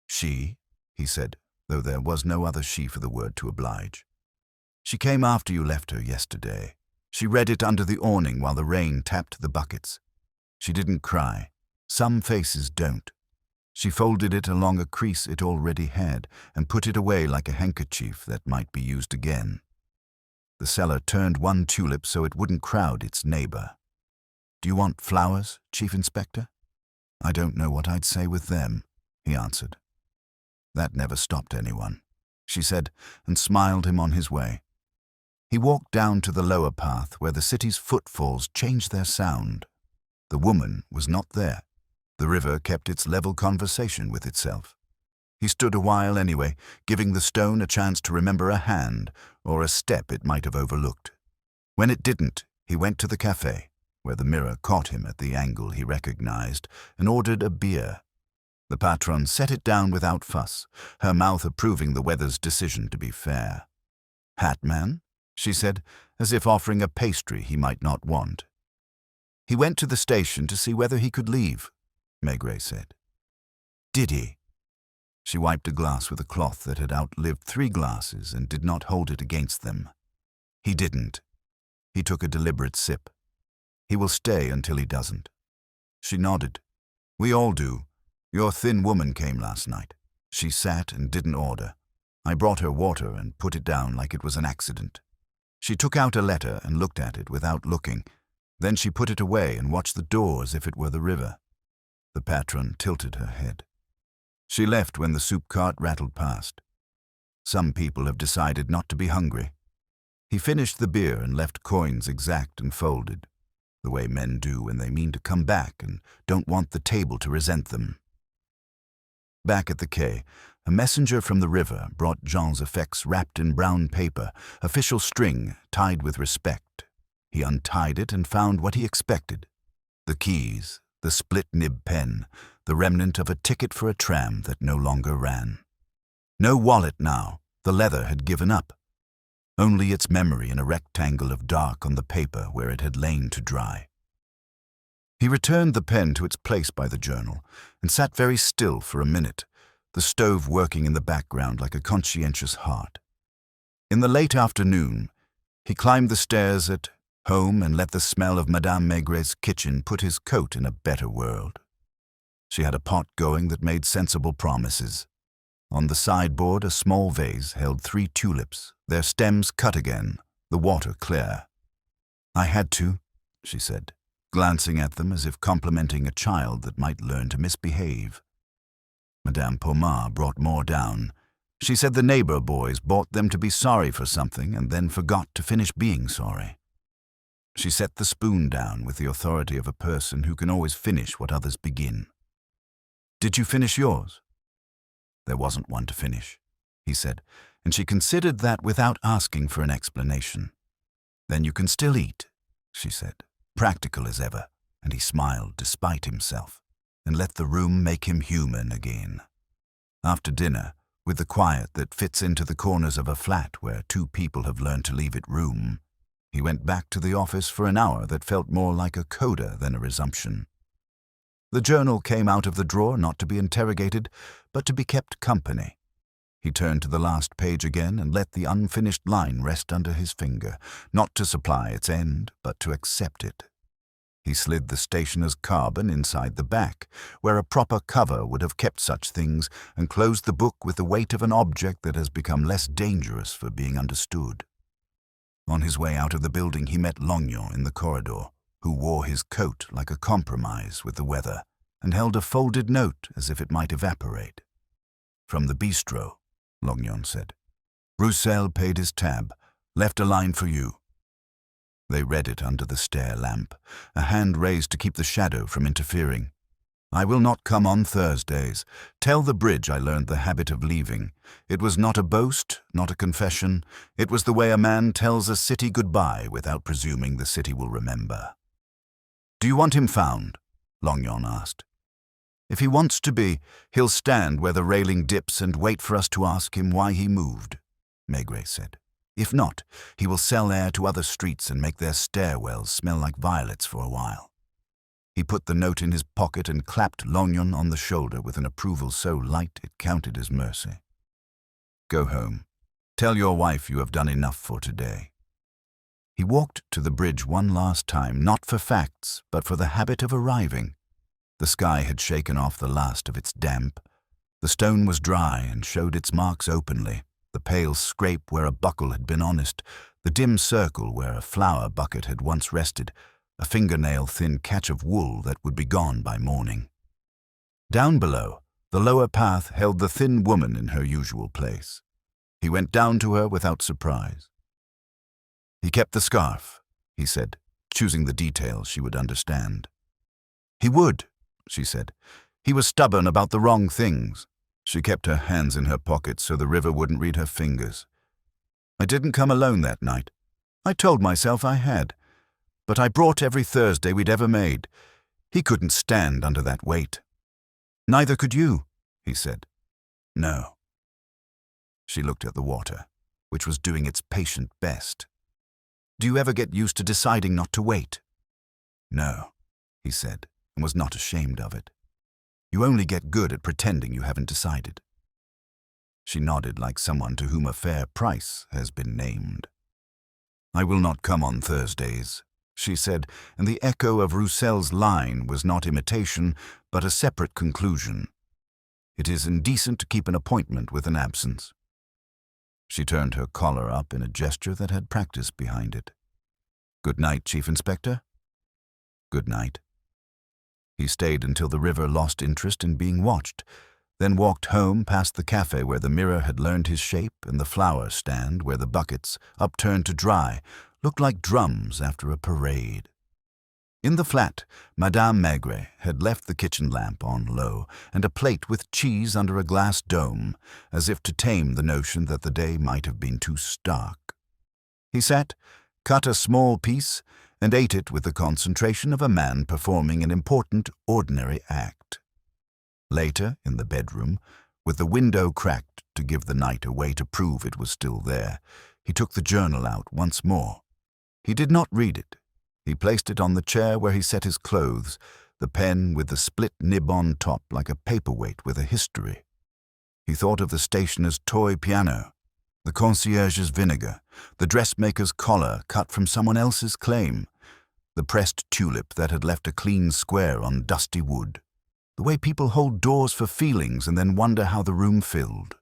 "She?" he said, though there was no other she for the word to oblige. She came after you left her yesterday. She read it under the awning while the rain tapped the buckets. She didn't cry. Some faces don't. She folded it along a crease it already had and put it away like a handkerchief that might be used again. The seller turned one tulip so it wouldn't crowd its neighbor. "Do you want flowers, Chief Inspector?" "I don't know what I'd say with them," he answered. "That never stopped anyone," she said, and smiled him on his way. He walked down to the lower path where the city's footfalls changed their sound. The woman was not there. The river kept its level conversation with itself. He stood a while anyway, giving the stone a chance to remember a hand or a step it might have overlooked. When it didn't, he went to the cafe, where the mirror caught him at the angle he recognized, and ordered a beer. The patron set it down without fuss, her mouth approving the weather's decision to be fair. "Hat man?" she said, as if offering a pastry he might not want. "He went to the station to see whether he could leave," Maigret said. "Did he?" She wiped a glass with a cloth that had outlived 3 glasses and did not hold it against them. "He didn't." He took a deliberate sip. "He will stay until he doesn't." She nodded. "We all do. Your thin woman came last night. She sat and didn't order. I brought her water and put it down like it was an accident. She took out a letter and looked at it without looking. Then she put it away and watched the door as if it were the river." The patron tilted her head. "She left when the soup cart rattled past. Some people have decided not to be hungry." He finished the beer and left coins exact and folded, the way men do when they mean to come back and don't want the table to resent them. Back at the quay, a messenger from the river brought Jean's effects wrapped in brown paper, official string tied with respect. He untied it and found what he expected: the keys, the split-nib pen, the remnant of a ticket for a tram that no longer ran. No wallet now, the leather had given up. Only its memory in a rectangle of dark on the paper where it had lain to dry. He returned the pen to its place by the journal and sat very still for a minute, the stove working in the background like a conscientious heart. In the late afternoon, he climbed the stairs at home and let the smell of Madame Maigret's kitchen put his coat in a better world. She had a pot going that made sensible promises. On the sideboard, a small vase held 3 tulips, their stems cut again, the water clear. "I had to," she said, glancing at them as if complimenting a child that might learn to misbehave. Madame Pomard brought more down. She said the neighbor boys bought them to be sorry for something and then forgot to finish being sorry. She set the spoon down with the authority of a person who can always finish what others begin. "Did you finish yours?" "There wasn't one to finish," he said, and she considered that without asking for an explanation. "Then you can still eat," she said, practical as ever, and he smiled despite himself, and let the room make him human again. After dinner, with the quiet that fits into the corners of a flat where 2 people have learned to leave it room, he went back to the office for an hour that felt more like a coda than a resumption. The journal came out of the drawer not to be interrogated, but to be kept company. He turned to the last page again and let the unfinished line rest under his finger, not to supply its end, but to accept it. He slid the stationer's carbon inside the back, where a proper cover would have kept such things, and closed the book with the weight of an object that has become less dangerous for being understood. On his way out of the building, he met Lognon in the corridor, who wore his coat like a compromise with the weather, and held a folded note as if it might evaporate. "From the bistro," Lognon said. "Roussel paid his tab, left a line for you." They read it under the stair lamp, a hand raised to keep the shadow from interfering. "I will not come on Thursdays. Tell the bridge I learned the habit of leaving. It was not a boast, not a confession. It was the way a man tells a city goodbye without presuming the city will remember." "Do you want him found?" Lognon asked. "If he wants to be, he'll stand where the railing dips and wait for us to ask him why he moved," Maigret said. "If not, he will sell air to other streets and make their stairwells smell like violets for a while." He put the note in his pocket and clapped Lognon on the shoulder with an approval so light it counted as mercy. "Go home. Tell your wife you have done enough for today." He walked to the bridge one last time, not for facts, but for the habit of arriving. The sky had shaken off the last of its damp. The stone was dry and showed its marks openly, the pale scrape where a buckle had been honest, the dim circle where a flour bucket had once rested, a fingernail-thin catch of wool that would be gone by morning. Down below, the lower path held the thin woman in her usual place. He went down to her without surprise. "He kept the scarf," he said, choosing the details she would understand. "He would," she said. "He was stubborn about the wrong things." She kept her hands in her pockets so the river wouldn't read her fingers. "I didn't come alone that night. I told myself I had. But I brought every Thursday we'd ever made. He couldn't stand under that weight." "Neither could you," he said. "No." She looked at the water, which was doing its patient best. "Do you ever get used to deciding not to wait?" "No," he said, and was not ashamed of it. "You only get good at pretending you haven't decided." She nodded like someone to whom a fair price has been named. "I will not come on Thursdays," she said, and the echo of Roussel's line was not imitation, but a separate conclusion. It is indecent to keep an appointment with an absence. She turned her collar up in a gesture that had practice behind it. "Good night, Chief Inspector." "Good night." He stayed until the river lost interest in being watched, then walked home past the cafe where the mirror had learned his shape and the flower stand where the buckets, upturned to dry, looked like drums after a parade. In the flat, Madame Maigret had left the kitchen lamp on low and a plate with cheese under a glass dome, as if to tame the notion that the day might have been too stark. He sat, cut a small piece, and ate it with the concentration of a man performing an important, ordinary act. Later, in the bedroom, with the window cracked to give the night a way to prove it was still there, he took the journal out once more. He did not read it. He placed it on the chair where he set his clothes, the pen with the split nib on top like a paperweight with a history. He thought of the stationer's toy piano, the concierge's vinegar, the dressmaker's collar cut from someone else's claim, the pressed tulip that had left a clean square on dusty wood, the way people hold doors for feelings and then wonder how the room filled.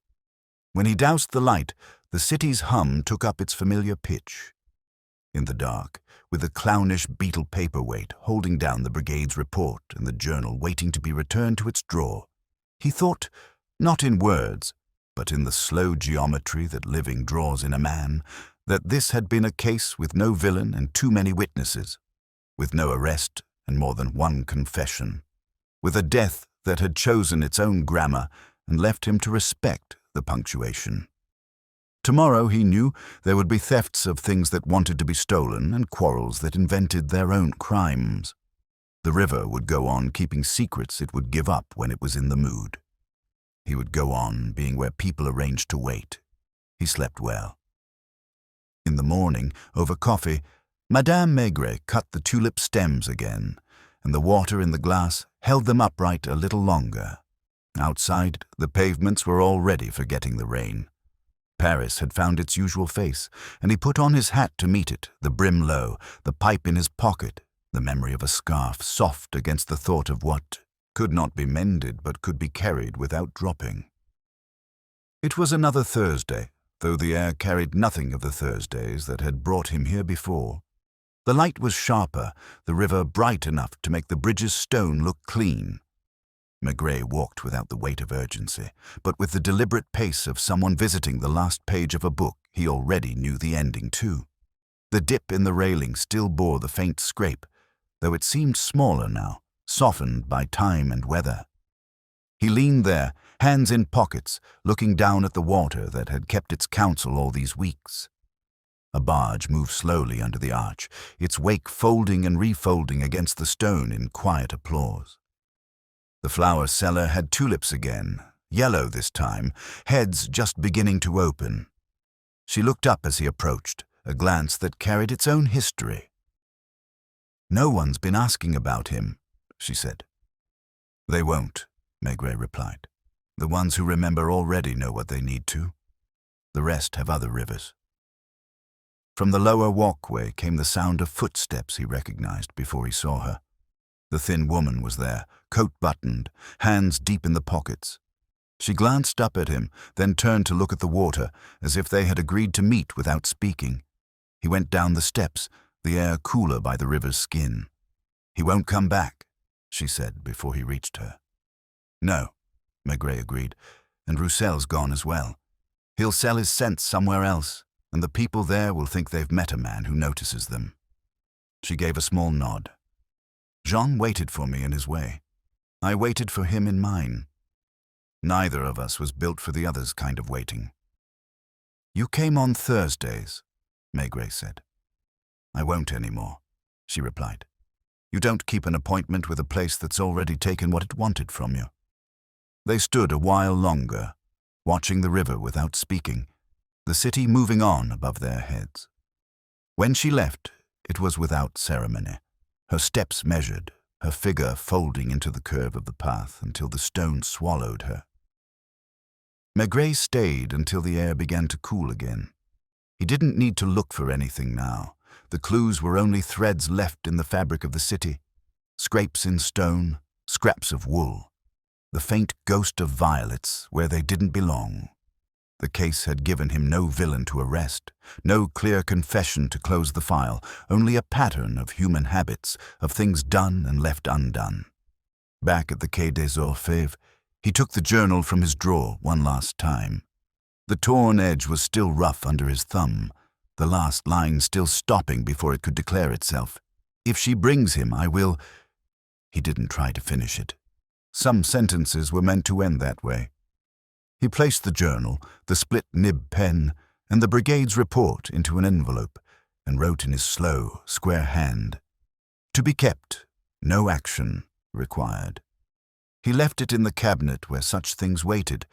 When he doused the light, the city's hum took up its familiar pitch. In the dark, with the clownish beetle paperweight holding down the brigade's report and the journal waiting to be returned to its drawer, he thought, not in words, but in the slow geometry that living draws in a man, that this had been a case with no villain and too many witnesses, with no arrest and more than one confession, with a death that had chosen its own grammar and left him to respect the punctuation. Tomorrow, he knew, there would be thefts of things that wanted to be stolen and quarrels that invented their own crimes. The river would go on keeping secrets it would give up when it was in the mood. He would go on being where people arranged to wait. He slept well. In the morning, over coffee, Madame Maigret cut the tulip stems again, and the water in the glass held them upright a little longer. Outside, the pavements were already forgetting the rain. Paris had found its usual face, and he put on his hat to meet it, the brim low, the pipe in his pocket, the memory of a scarf soft against the thought of what could not be mended but could be carried without dropping. It was another Thursday, though the air carried nothing of the Thursdays that had brought him here before. The light was sharper, the river bright enough to make the bridge's stone look clean. Maigret walked without the weight of urgency, but with the deliberate pace of someone visiting the last page of a book he already knew the ending to. The dip in the railing still bore the faint scrape, though it seemed smaller now, softened by time and weather. He leaned there, hands in pockets, looking down at the water that had kept its counsel all these weeks. A barge moved slowly under the arch, its wake folding and refolding against the stone in quiet applause. The flower seller had tulips again, yellow this time, heads just beginning to open. She looked up as he approached, a glance that carried its own history. "No one's been asking about him," she said. "They won't," Maigret replied. "The ones who remember already know what they need to." The rest have other rivers. From the lower walkway came the sound of footsteps he recognized before he saw her. The thin woman was there, coat buttoned, hands deep in the pockets. She glanced up at him, then turned to look at the water, as if they had agreed to meet without speaking. He went down the steps, the air cooler by the river's skin. "He won't come back," she said before he reached her. "No," Maigret agreed, "and Roussel's gone as well. He'll sell his scents somewhere else, and the people there will think they've met a man who notices them." She gave a small nod. "Jean waited for me in his way. I waited for him in mine. Neither of us was built for the other's kind of waiting." "You came on Thursdays," Maigret said. "I won't anymore," she replied. "You don't keep an appointment with a place that's already taken what it wanted from you." They stood a while longer, watching the river without speaking, the city moving on above their heads. When she left, it was without ceremony, her steps measured, her figure folding into the curve of the path until the stone swallowed her. Maigret stayed until the air began to cool again. He didn't need to look for anything now. The clues were only threads left in the fabric of the city, scrapes in stone, scraps of wool, the faint ghost of violets where they didn't belong. The case had given him no villain to arrest, no clear confession to close the file, only a pattern of human habits, of things done and left undone. Back at the Quai des Orfèvres, he took the journal from his drawer one last time. The torn edge was still rough under his thumb, the last line still stopping before it could declare itself. "If she brings him, I will—" He didn't try to finish it. Some sentences were meant to end that way. He placed the journal, the split-nib pen, and the brigade's report into an envelope, and wrote in his slow, square hand, "To be kept, no action required." He left it in the cabinet where such things waited,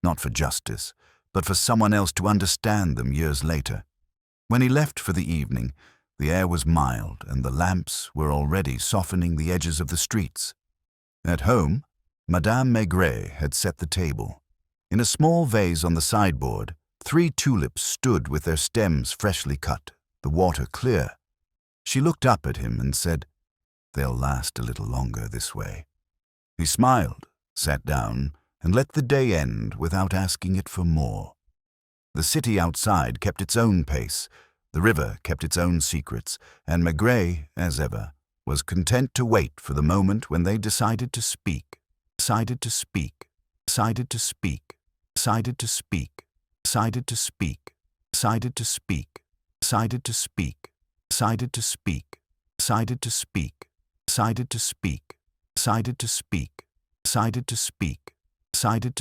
not for justice, but for someone else to understand them years later. When he left for the evening, the air was mild and the lamps were already softening the edges of the streets. At home, Madame Maigret had set the table. In a small vase on the sideboard, 3 tulips stood with their stems freshly cut, the water clear. She looked up at him and said, "They'll last a little longer this way." He smiled, sat down, and let the day end without asking it for more. The city outside kept its own pace, the river kept its own secrets, and Maigret, as ever, was content to wait for the moment when they decided to speak, decided to speak, decided to speak, decided to speak, decided to speak, decided to speak, decided to speak, decided to speak, decided to speak, decided to speak, decided to speak, decided to speak, decided to